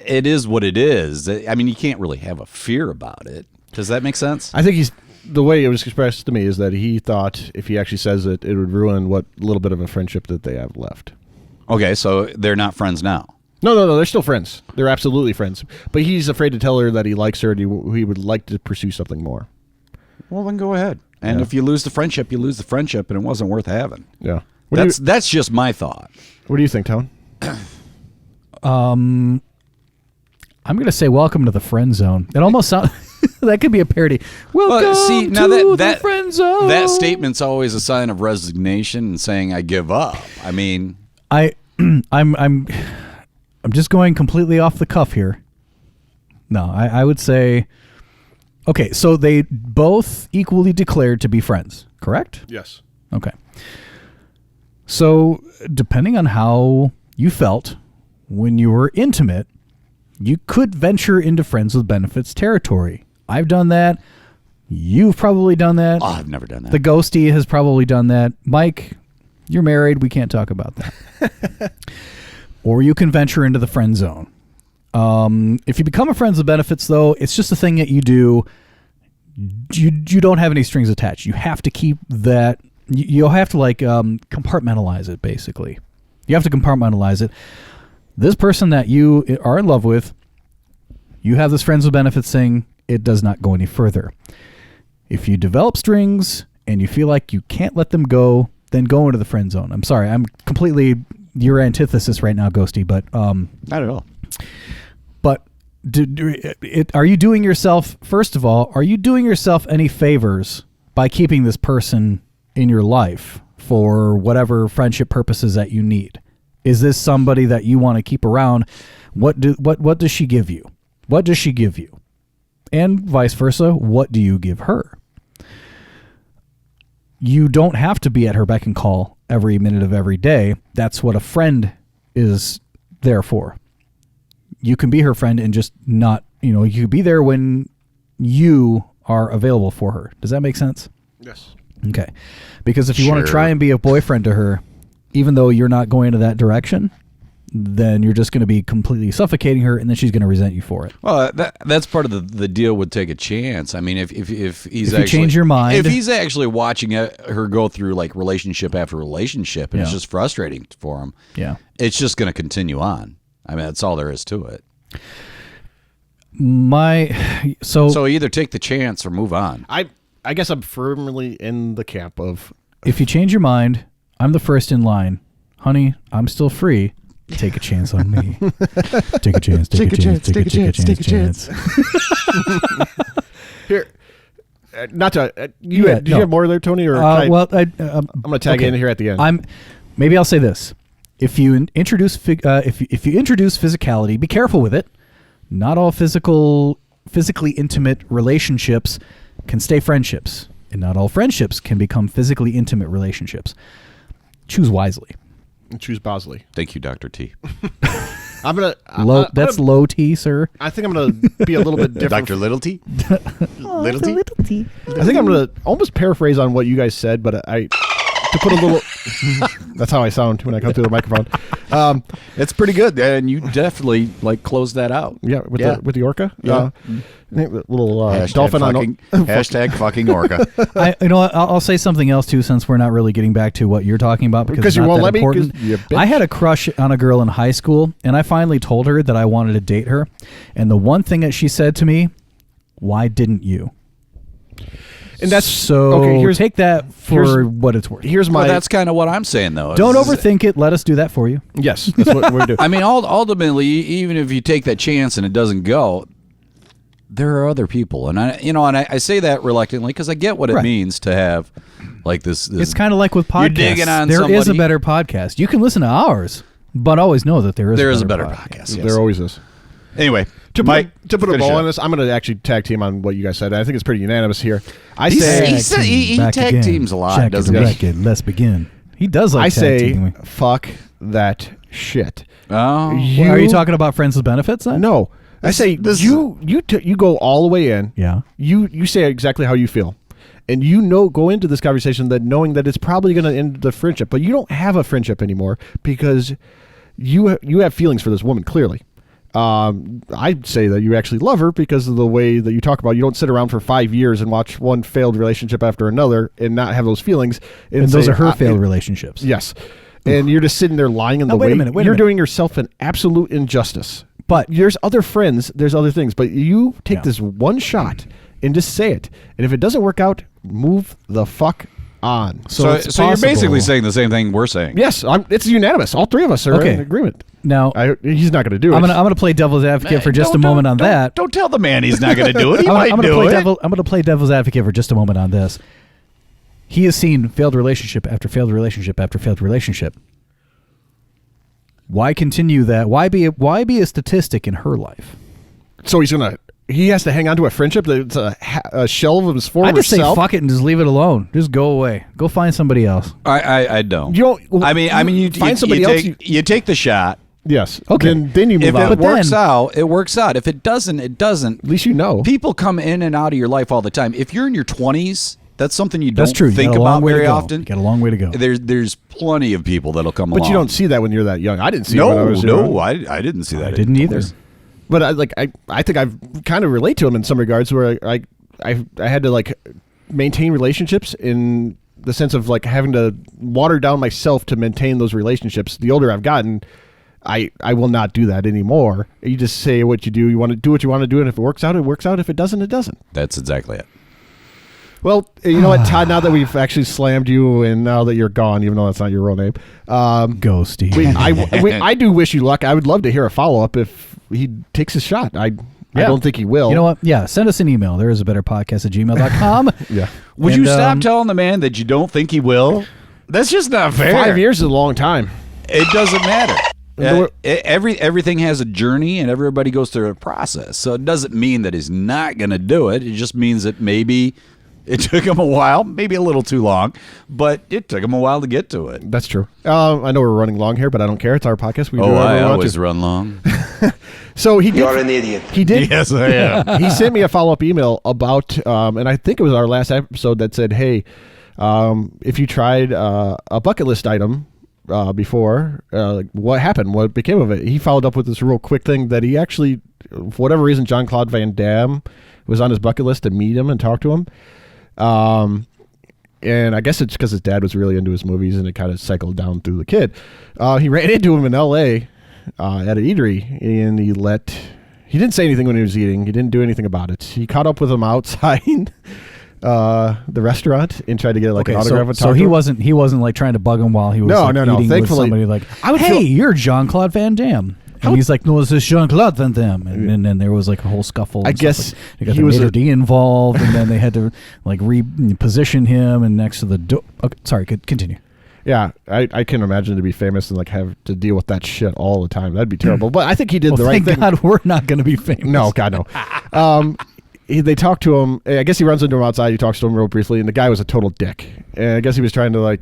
it is what it is. I mean, you can't really have a fear about it. Does that make sense? I think the way it was expressed to me is that he thought if he actually says it, it would ruin what little bit of a friendship that they have left. Okay, so they're not friends now. No, they're still friends. They're absolutely friends. But he's afraid to tell her that he likes her and he would like to pursue something more. Well, then go ahead. And if you lose the friendship, you lose the friendship, and it wasn't worth having. Yeah. That's just my thought. What do you think, Tone? I'm going to say welcome to the friend zone. It almost sounds that could be a parody. Welcome to the friend zone. That statement's always a sign of resignation and saying I give up. I mean, I'm just going completely off the cuff here. No, I would say, okay, so they both equally declared to be friends, correct? Yes. Okay. So depending on how you felt when you were intimate, you could venture into friends with benefits territory. I've done that. You've probably done that. Oh, I've never done that. The ghosty has probably done that. Mike, you're married. We can't talk about that. Or you can venture into the friend zone. If you become a friends with benefits, though, it's just a thing that you do. You don't have any strings attached. You have to keep that. You'll have to compartmentalize it, basically. You have to compartmentalize it. This person that you are in love with, you have this friends with benefits thing. It does not go any further. If you develop strings and you feel like you can't let them go, then go into the friend zone. I'm sorry. I'm completely your antithesis right now, Ghosty, but not at all. But are you doing yourself, first of all, are you doing yourself any favors by keeping this person in your life for whatever friendship purposes that you need? Is this somebody that you want to keep around? What does she give you? What does she give you? And vice versa, what do you give her? You don't have to be at her beck and call every minute of every day. That's what a friend is there for. You can be her friend and just not, you can be there when you are available for her. Does that make sense? Yes. Okay. Because if you want to try and be a boyfriend to her, even though you're not going to that direction, then you're just going to be completely suffocating her, and then she's going to resent you for it. Well, that's part of the deal with take a chance. I mean, if he's you change your mind, if he's actually watching her go through like relationship after relationship, and it's just frustrating for him. Yeah, it's just going to continue on. I mean, that's all there is to it. So either take the chance or move on. I guess I'm firmly in the camp of if you change your mind, I'm the first in line. Honey, I'm still free. Take a chance on me. Take a chance. Take a chance. Take a chance. Here, not to did you have more there, Tony? Or I'm going to tag in here at the end. Maybe I'll say this: if you introduce if you introduce physicality, be careful with it. Not all physically intimate relationships can stay friendships, and not all friendships can become physically intimate relationships. Choose wisely. And choose Bosley. Thank you, Dr. T. That's low T, sir. I think I'm going to be a little bit different. Dr. Little T? Little T? I think I'm going to almost paraphrase on what you guys said, but to put a little... That's how I sound when I come through the microphone. It's pretty good, and you definitely closed that out. Yeah, with the orca? Yeah. Little dolphin fucking, on... Hashtag fucking orca. I'll say something else, too, since we're not really getting back to what you're talking about, because you it's not won't that let important. me? I had a crush on a girl in high school, and I finally told her that I wanted to date her. And the one thing that she said to me, why didn't you? And that's so. Okay, take that for what it's worth. That's kind of what I'm saying, though. Don't overthink it. Let us do that for you. Yes, that's what we're doing. I mean, ultimately, even if you take that chance and it doesn't go, there are other people, and I say that reluctantly because I get what it means to have like this. It's kind of like with podcasts. You're digging on there somebody. Is a better podcast. You can listen to ours, but always know that there is a better podcast. Yes. There always is. Anyway, to put a bow on this, I'm going to actually tag team on what you guys said. I think it's pretty unanimous here. He tag teams a lot, doesn't he? Let's begin. He does like tag teaming. Fuck that shit. Oh, are you talking about friends with benefits then? No. I say you go all the way in. Yeah. You say exactly how you feel. And go into this conversation that knowing that it's probably going to end the friendship, but you don't have a friendship anymore because you have feelings for this woman, clearly. I'd say that you actually love her because of the way that you talk about it. You don't sit around for 5 years and watch one failed relationship after another and not have those feelings. And those are her failed relationships. Yes. And you're just sitting there lying in the way. Wait a minute. You're doing yourself an absolute injustice. But there's other friends, there's other things. But you take this one shot and just say it. And if it doesn't work out, move the fuck on. So you're basically saying the same thing we're saying. Yes, it's unanimous. All three of us are in agreement. Now he's not going to do it. I'm going to play devil's advocate for just a moment on that. Don't tell the man he's not going to do it. I'm going to play devil's advocate for just a moment on this. He has seen failed relationship after failed relationship after failed relationship. Why continue that? Why be a statistic in her life? So he has to hang on to a friendship that's a shell of his former self? I just say fuck it and just leave it alone. Just go away. Go find somebody else. I don't. You don't. You find somebody else. You take the shot. Yes. Okay. Then you move on. If it works out, it works out. If it doesn't, it doesn't. At least you know. People come in and out of your life all the time. If you're in your 20s, that's something you don't true. think about very often. You got a long way to go. There's plenty of people that'll come along. But you don't see that when you're that young. I didn't see it when I was young. No, I didn't see that. I didn't either. But I think I've kind of relate to him in some regards where I had to maintain relationships in the sense of having to water down myself to maintain those relationships. The older I've gotten, I will not do that anymore. You just say what you do. You want to do what you want to do, and if it works out, it works out. If it doesn't, it doesn't. That's exactly it. Well, you know what, Todd, now that we've actually slammed you and now that you're gone, even though that's not your real name. Go, Steve. I do wish you luck. I would love to hear a follow-up if he takes his shot. I don't think he will. You know what? Yeah, send us an email. There is a better podcast at gmail.com. Yeah. Would you stop telling the man that you don't think he will? That's just not fair. 5 years is a long time. It doesn't matter. Everything has a journey and everybody goes through a process. So it doesn't mean that he's not going to do it. It just means that maybe it took him a while, maybe a little too long, but it took him a while to get to it. That's true. I know we're running long here, but I don't care. It's our podcast. We I always run long. So You're an idiot. He did. Yes, I am. He sent me a follow-up email about, and I think it was our last episode that said, hey, if you tried a bucket list item before, what happened? What became of it? He followed up with this real quick thing that he actually, for whatever reason, Jean-Claude Van Damme was on his bucket list to meet him and talk to him. And I guess it's because his dad was really into his movies and it kind of cycled down through the kid. He ran into him in L.A. At an eatery, and he didn't say anything when he was eating. He didn't do anything about it. He caught up with him outside the restaurant and tried to get an autograph. So he wasn't trying to bug him while he was eating Thankfully, with somebody hey, you're Jean-Claude Van Damme. And he's like, no, this is Jean-Claude Van Damme. And then there was a whole scuffle. I guess they got the maitre d' involved, and then they had to reposition him and next to the door. Okay, sorry, continue. Yeah, I can imagine to be famous and have to deal with that shit all the time. That'd be terrible. But I think he did the right thing. Thank God we're not going to be famous. No, God, no. They talked to him. I guess he runs into him outside. He talks to him real briefly, and the guy was a total dick. And I guess he was trying to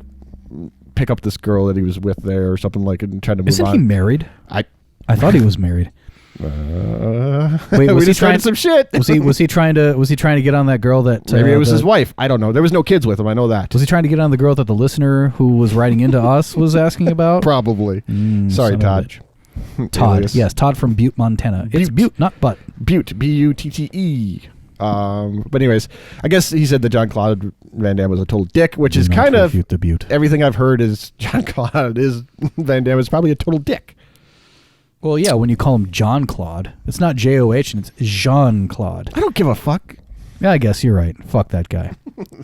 pick up this girl that he was with there or something and trying to move on. Isn't he married? I thought he was married. Wait, was he trying some shit? Was he trying to get on that girl that maybe it was his wife? I don't know. There was no kids with him. I know that. Was he trying to get on the girl that the listener who was writing into us was asking about? Probably. Sorry, Todd. Todd. Yes, Todd from Butte, Montana. It's Butte, not Butt. Butte. Butte. But anyways, I guess he said that Jean-Claude Van Damme was a total dick, which is kind of the Butte. Everything I've heard is Jean-Claude Van Damme is probably a total dick. Well, yeah, when you call him John Claude, it's not J-O-H, and it's Jean-Claude. I don't give a fuck. Yeah, I guess you're right. Fuck that guy.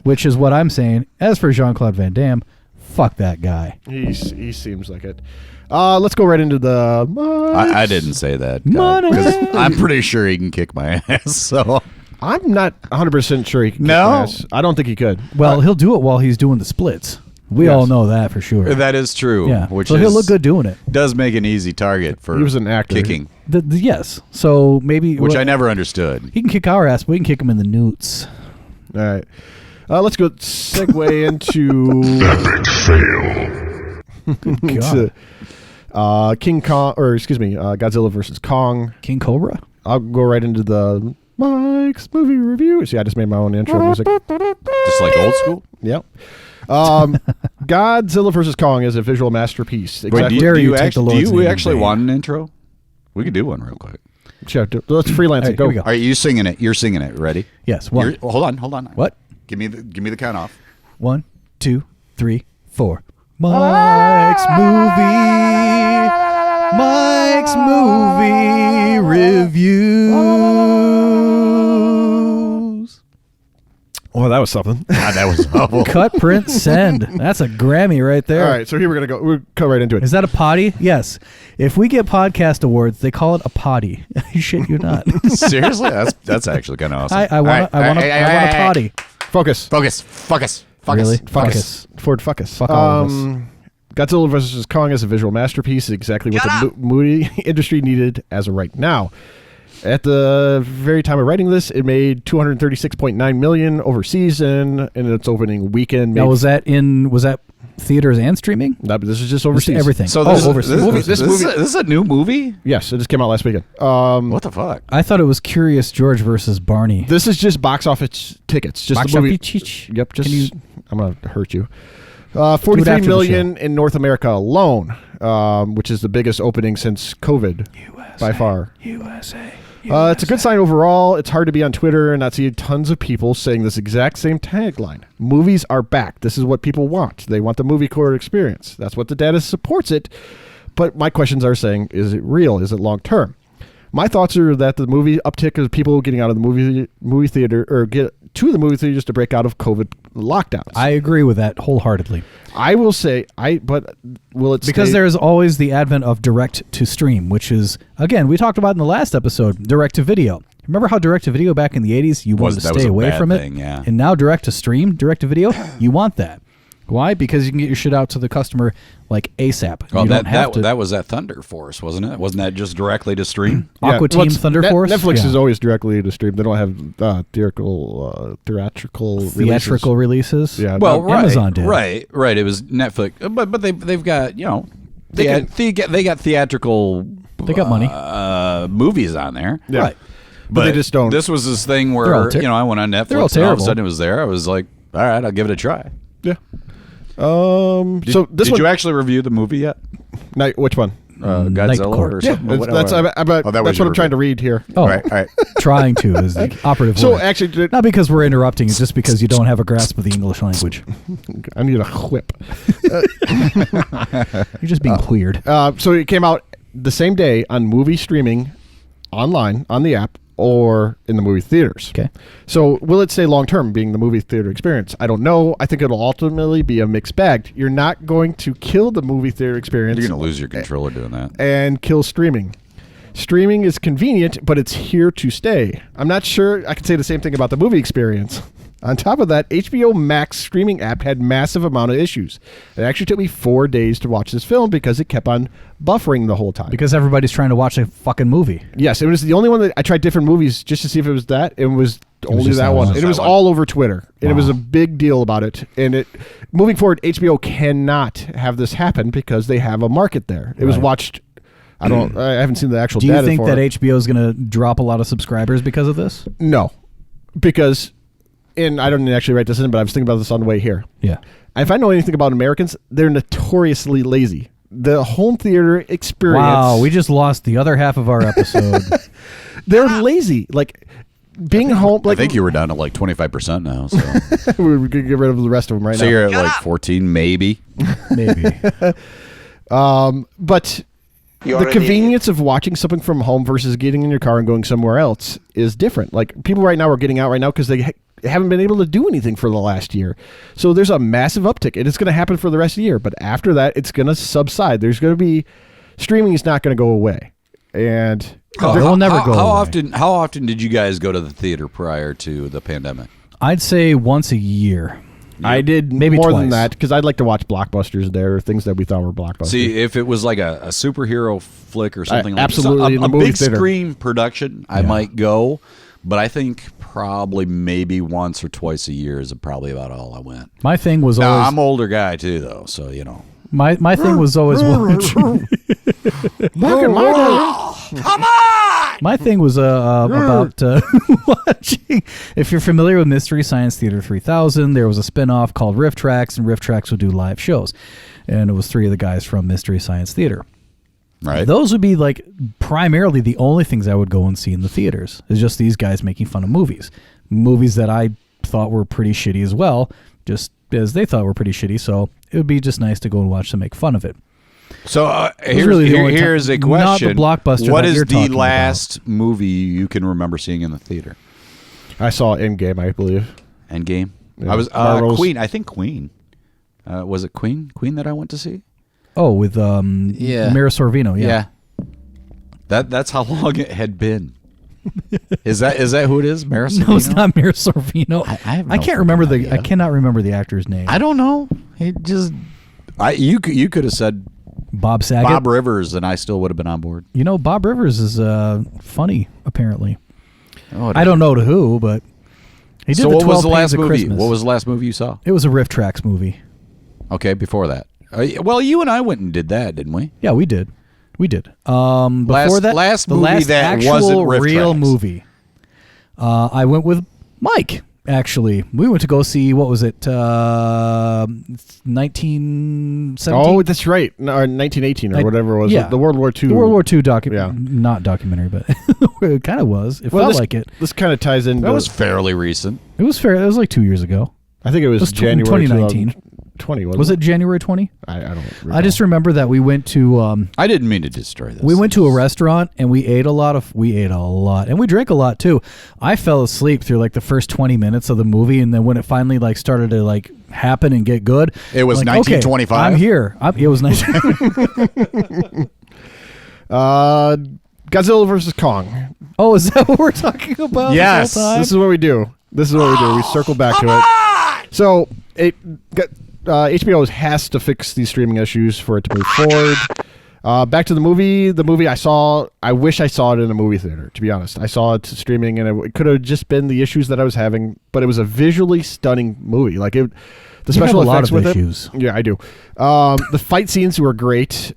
Which is what I'm saying. As for Jean-Claude Van Damme, fuck that guy. He seems like it. Let's go right into the... I didn't say that. Because I'm pretty sure he can kick my ass, so... I'm not 100% sure he can kick my ass. I don't think he could. Well, he'll do it while he's doing the splits. We all know that for sure. That is true. Yeah, so he'll look good doing it. Does make an easy target for he was an actor. Kicking. Yes. So maybe... Which I never understood. He can kick our ass, but we can kick him in the newts. All right. Let's go segue into... Epic fail. King Kong, or excuse me, Godzilla versus Kong. King Cobra? I'll go right into the Mike's movie review. See, I just made my own intro music. Just like old school. Yep. Godzilla vs. Kong is a visual masterpiece. Wait, do dare you you take the Lord's do name you in actually vain. want an intro? We could do one real quick. Sure, let's freelance All it. right, Go. here we go. All right, you singing it. You're singing it. Ready? Yes. One. Hold on. What? Give me the count off. 1, 2, 3, 4. Mike's movie reviews. Oh, that was something. God, that was awful. Cut, print, send. That's a Grammy right there. All right, so here we're gonna go. We'll go right into it. Is that a potty? Yes. If we get podcast awards, they call it a potty. Shit, you not. Seriously, that's actually kind of awesome. I want a potty. Focus. Really? Focus. Ford Fuckus. Fuck all of us. Godzilla vs. Kong is a visual masterpiece. Exactly what the movie industry needed as of right now. At the very time of writing this, it made $236.9 million overseas in its opening weekend. Now, was that theaters and streaming? No, but this is just overseas. Everything. So overseas. this is a new movie. Yes, it just came out last weekend. What the fuck? I thought it was Curious George versus Barney. This is just box office tickets. Just Box the movie. office. Yep. Just Can you- I'm gonna hurt you. Do it 43 after the million in North America alone, which is the biggest opening since COVID by far. USA. It's a good sign overall. It's hard to be on Twitter and not see tons of people saying this exact same tagline. Movies are back. This is what people want. They want the movie core experience. That's what the data supports it. But my questions are saying, is it real? Is it long term? My thoughts are that the movie uptick is people getting out of the movie theater or get to the movie theater just to break out of COVID lockdowns. I agree with that wholeheartedly. I will say, but will it Because stay? there is always the advent of direct to stream, which is, again, we talked about in the last episode, direct to video. Remember how direct to video back in the 80s, you wanted to that was stay a away bad from thing, it? yeah. And now direct to stream, direct to video, you want that. Why? Because you can get your shit out to the customer like ASAP. Well, you don't have to. that was that Thunder Force, wasn't it? Wasn't that just directly to stream? Aqua Team Thunder Force? Netflix Yeah. is always directly to stream. They don't have theatrical Releases? Yeah, Well, right, Amazon did. Right. It was Netflix, but they've got they got theatrical. They got money. Movies on there. Yeah. Right. But they just don't. This was this thing They're all where I went on they're all Netflix and all of a terrible. sudden it was there. I was like, all right, I'll give it a try. Yeah. So this Did one, you actually review the movie yet? which one? Godzilla Nightcore. or Yeah, something? That's was what your I'm trying to read here. Oh, All right. trying to is the operative So word. actually, Not because we're interrupting, it's just because you don't have a grasp of the English language. I need a whip. You're just being weird. So it came out the same day on movie streaming, online on the app, or in the movie theaters. Okay. So will it stay long term, being the movie theater experience? I don't know. I think it'll ultimately be a mixed bag. You're not going to kill the movie theater experience. You're going to lose your controller doing that. and kill streaming. Streaming is convenient, but it's here to stay. I'm not sure I can say the same thing about the movie experience. On top of that, HBO Max streaming app had massive amount of issues. It actually took me 4 days to watch this film because it kept on buffering the whole time. Because everybody's trying to watch a fucking movie. Yes, it was the only one that I tried different movies just to see if it was that. It was only just that that one. one. And it was That one. all over Twitter. And it was Wow. a big deal about it. And it moving forward, HBO cannot have this happen because they have a market there. It was Right. watched. I haven't seen the actual Do you data think for that it. HBO is going to drop a lot of subscribers because of this? No, because, and I don't actually write this in, but I was thinking about this on the way here. Yeah. If I know anything about Americans, they're notoriously lazy. The home theater experience. Wow, we just lost the other half of our episode. they're lazy. Like being home. Like I think you were down to like 25% now. So, we're gonna get rid of the rest of them right so now. you're at like 14, maybe. Maybe. But the convenience of watching something from home versus getting in your car and going somewhere else is different. Like people right now are getting out right now because they haven't been able to do anything for the last year. So there's a massive uptick, and it's going to happen for the rest of the year. But after that, it's going to subside. There's going to be streaming is not going to go away, and It will never go How away. How often did you guys go to the theater prior to the pandemic? I'd say once a year. I did Maybe more twice. than that because I'd like to watch blockbusters there, or things that we thought were blockbusters. See, if it was like a superhero flick or something like absolutely, in a the movie big theater. screen production, I might go. But I think probably maybe once or twice a year is probably about all I went. My thing was Now, always I'm an older guy too, though, so you know. my thing was always watching. Back in my day, My thing was about watching. If you're familiar with Mystery Science Theater 3000, there was a spinoff called Riff Tracks, and Riff Tracks would do live shows. And it was 3 of the guys from Mystery Science Theater. Right. Those would be like primarily the only things I would go and see in the theaters. Is just these guys making fun of movies. Movies that I thought were pretty shitty as well, just as they thought were pretty shitty. So it would be just nice to go and watch them make fun of it. So here's a question. Not the blockbuster. What that is you're the talking last movie you can remember seeing in the theater? I saw Endgame, I believe. Endgame? Yeah. I was Marvel's- Queen. I think Queen. Was it Queen? Queen that I went to see? Oh, with Mira Sorvino. Yeah. That's how long it had been. Is that who it is? Mira Sorvino? No, it's not Mira Sorvino. I have no I can't remember fucking I idea. cannot remember the actor's name. I don't know. He just. You could have said Bob Saget. Bob Rivers, and I still would have been on board. You know, Bob Rivers is funny. Apparently, Oh, I don't know to who, but he did. So the what 12 was the Pains last of movie? Christmas. What was the last movie you saw? It was a Riff Tracks movie. Okay, before that. Well, you and I went and did that, didn't we? Yeah, we did. Before that, last the movie last that actual wasn't Riff real Tracks. movie. I went with Mike. Actually, we went to go see, what was it? 1917. Oh, that's right. No, or 1918 or whatever it was. Yeah. The World War II. The World War II Yeah. not documentary, but it kind of was. It Well, felt this, like it. This kind of ties into. That was fairly recent. It was fair. It was like 2 years ago. I think it was, was January 2019. 2020. Was it January 20? I don't. Recall. I just remember that we went to I didn't mean to destroy this. we went to a restaurant and we ate a lot, and we drank a lot too. I fell asleep through like the first 20 minutes of the movie, and then when it finally like started to like happen and get good, It was like, 1925? Okay, I'm here. It was 19. Godzilla versus Kong. Oh, is that what we're talking about? Yes. The whole time? This is what we do. We circle back to it. So HBO has to fix these streaming issues for it to move forward. Back to the movie. The movie I saw, I wish I saw it in a movie theater, to be honest. I saw it streaming, and it could have just been the issues that I was having, but it was a visually stunning movie. Like the special have a lot effects of with issues. it. Yeah, I do. The fight scenes were great.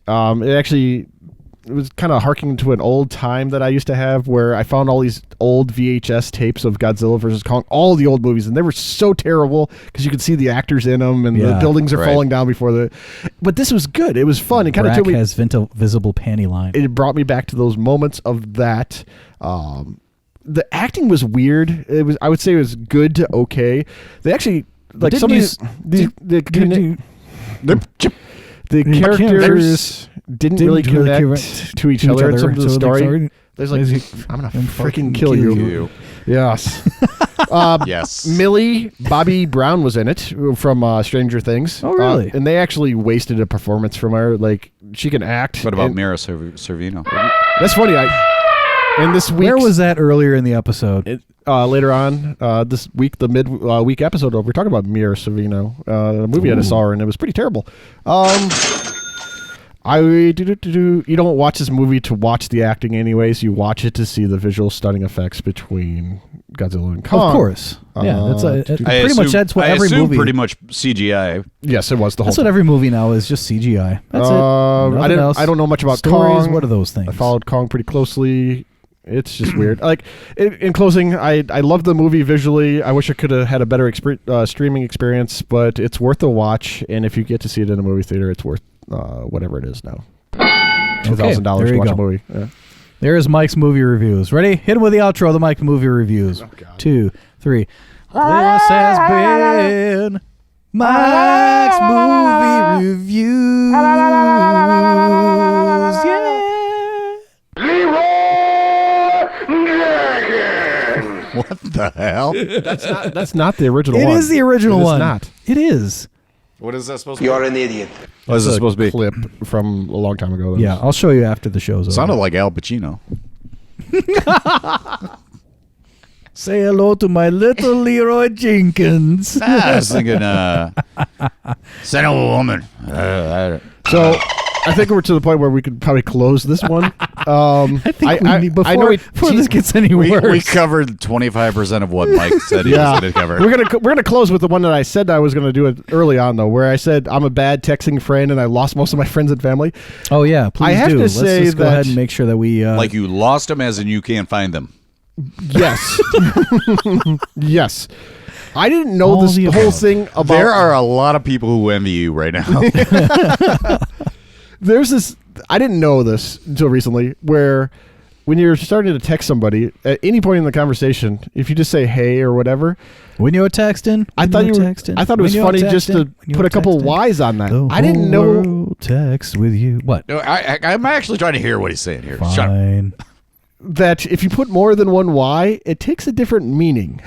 It was kind of harking to an old time that I used to have, where I found all these old VHS tapes of Godzilla versus Kong, all the old movies, and they were so terrible because you could see the actors in them, and the buildings are falling down before the. But this was good. It was fun. It kind of took me. has visible panty line. It brought me back to those moments of that. The acting was weird. I would say it was good to okay. They actually like some of these the characters didn't really connect to each other in some of the story. There's like, I'm gonna freaking kill you. Yes. Yes. Millie Bobby Brown was in it from Stranger Things. Oh, really? And they actually wasted a performance from her. Like, she can act. What about and Mira Sorvino? That's funny. And this week, Where was that earlier in the episode? later on this week, the mid-week episode, we're talking about Mira Sorvino, a movie I saw her, and it was pretty terrible. You don't watch this movie to watch the acting anyways. You watch it to see the visual stunning effects between Godzilla and Kong. Of course. Yeah, that's what I every assume movie. pretty much CGI. Yes, it was the whole That's what every movie now is, just CGI. That's it. Nothing else. I don't know much about Stories, Kong. what are those things? I followed Kong pretty closely. It's just weird. Like, in closing, I love the movie visually. I wish I could have had a better streaming experience, but it's worth a watch. And if you get to see it in a movie theater, it's worth whatever it is now. $2,000 to watch a movie. Yeah. There's Mike's movie reviews. Ready? Hit him with the outro of the Mike movie reviews. 2, 3. This has been Mike's movie reviews. Yeah. What the hell? That's not the original It one. is the original It is one. not. It is. What is that supposed to be? You're an idiot. What is this supposed to be? Clip from a long time ago. Yeah, I'll show you after the show's over. Sounded like Al Pacino. Say hello to my little Leroy Jenkins. I was thinking, Son of a woman. So I think we're to the point where we could probably close this one. I think we need, before this gets any worse. We covered 25% of what Mike said he was going to cover. We're gonna close with the one that I said I was gonna do it early on though, where I said I'm a bad texting friend and I lost most of my friends and family. Oh yeah, please I have do. to Let's say just go ahead and make sure that we like you lost them, as in you can't find them. Yes. Yes. I didn't know the whole thing about. There are a lot of people who envy you right now. There's this. I didn't know this until recently, where when you're starting to text somebody at any point in the conversation, if you just say "hey" or whatever, when you were texting, I thought it was funny just to put a couple of Y's on that. I didn't know text with you. What? No, I'm actually trying to hear what he's saying here. Fine. Shut up. That if you put more than one Y, it takes a different meaning.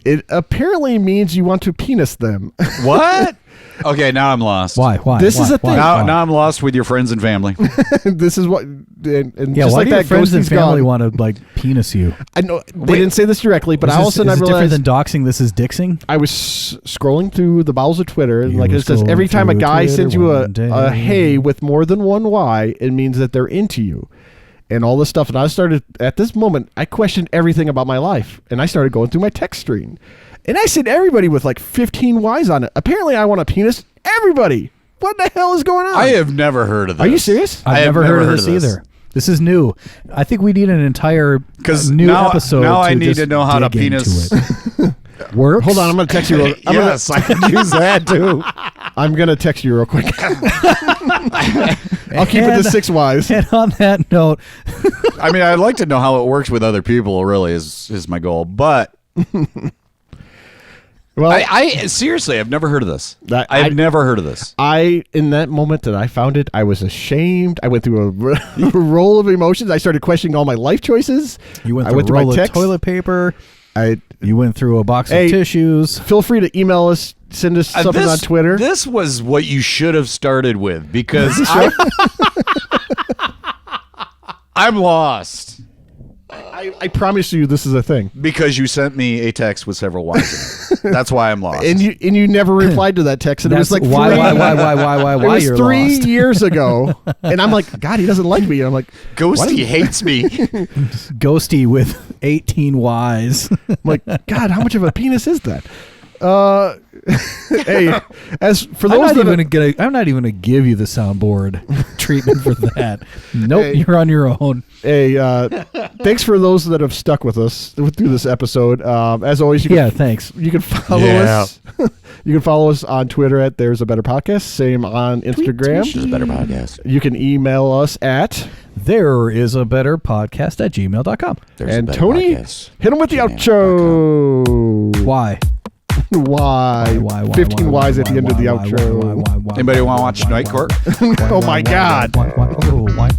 It apparently means you want to penis them. What? Okay, now I'm lost. Why? This is a thing. Now I'm lost with your friends and family. This is what. And yeah, just why like do your that, friends and Ghosty's family gone. want to like penis you? I know they didn't say this directly, but all of a sudden I is it realized different than doxing. This is dixing. I was scrolling through the bowels of Twitter, and You like were it says, every scrolling time a through guy Twitter sends you one day. a hey with more than one Y, it means that they're into you, and all this stuff. And I started at this moment, I questioned everything about my life, and I started going through my text string, and I sent everybody with like 15 Ys on it. Apparently, I want to penis everybody. What the hell is going on? I have never heard of this. Are you serious? I've never heard of this either. This is new. I think we need an entire new episode. Now I need just to know how to dig into penis. it. Works. Hold on, I'm going to text you. Yes, I can use that too. I'm going to text you real quick. I'll keep it to 6 Ys. And on that note, I mean, I'd like to know how it works with other people. Really, is my goal. But Well, I seriously, I've never heard of this. I've never heard of this. In that moment that I found it, I was ashamed. I went through a roll of emotions. I started questioning all my life choices. you went I through went a through roll my of text. toilet paper. You went through a box Hey, of tissues. Feel free to email us, send us something on Twitter. This was what you should have started with, because I'm lost. I promise you this is a thing. Because you sent me a text with several Y's in it. That's why I'm lost. And you never replied to that text. And it was like why it was you're 3 lost. years ago. And I'm like, God, he doesn't like me. And I'm like, Ghosty hates me. Ghosty with 18 Ys. I'm like, God, how much of a penis is that? Hey, as for those I'm not even gonna give you the soundboard treatment for that. Nope, Hey. you're on your own. Hey, thanks for those that have stuck with us through this episode. As always, Thanks. you can follow us. You can follow us on Twitter at There's a Better Podcast. Same on Instagram. There's a better podcast. You can email us at There is a better podcast at gmail.com. There's a and better Tony, podcast. hit him with the outro. Why? Why? 15 Ys at the end of the outro. Anybody want to watch Night Court? Oh my God. Why?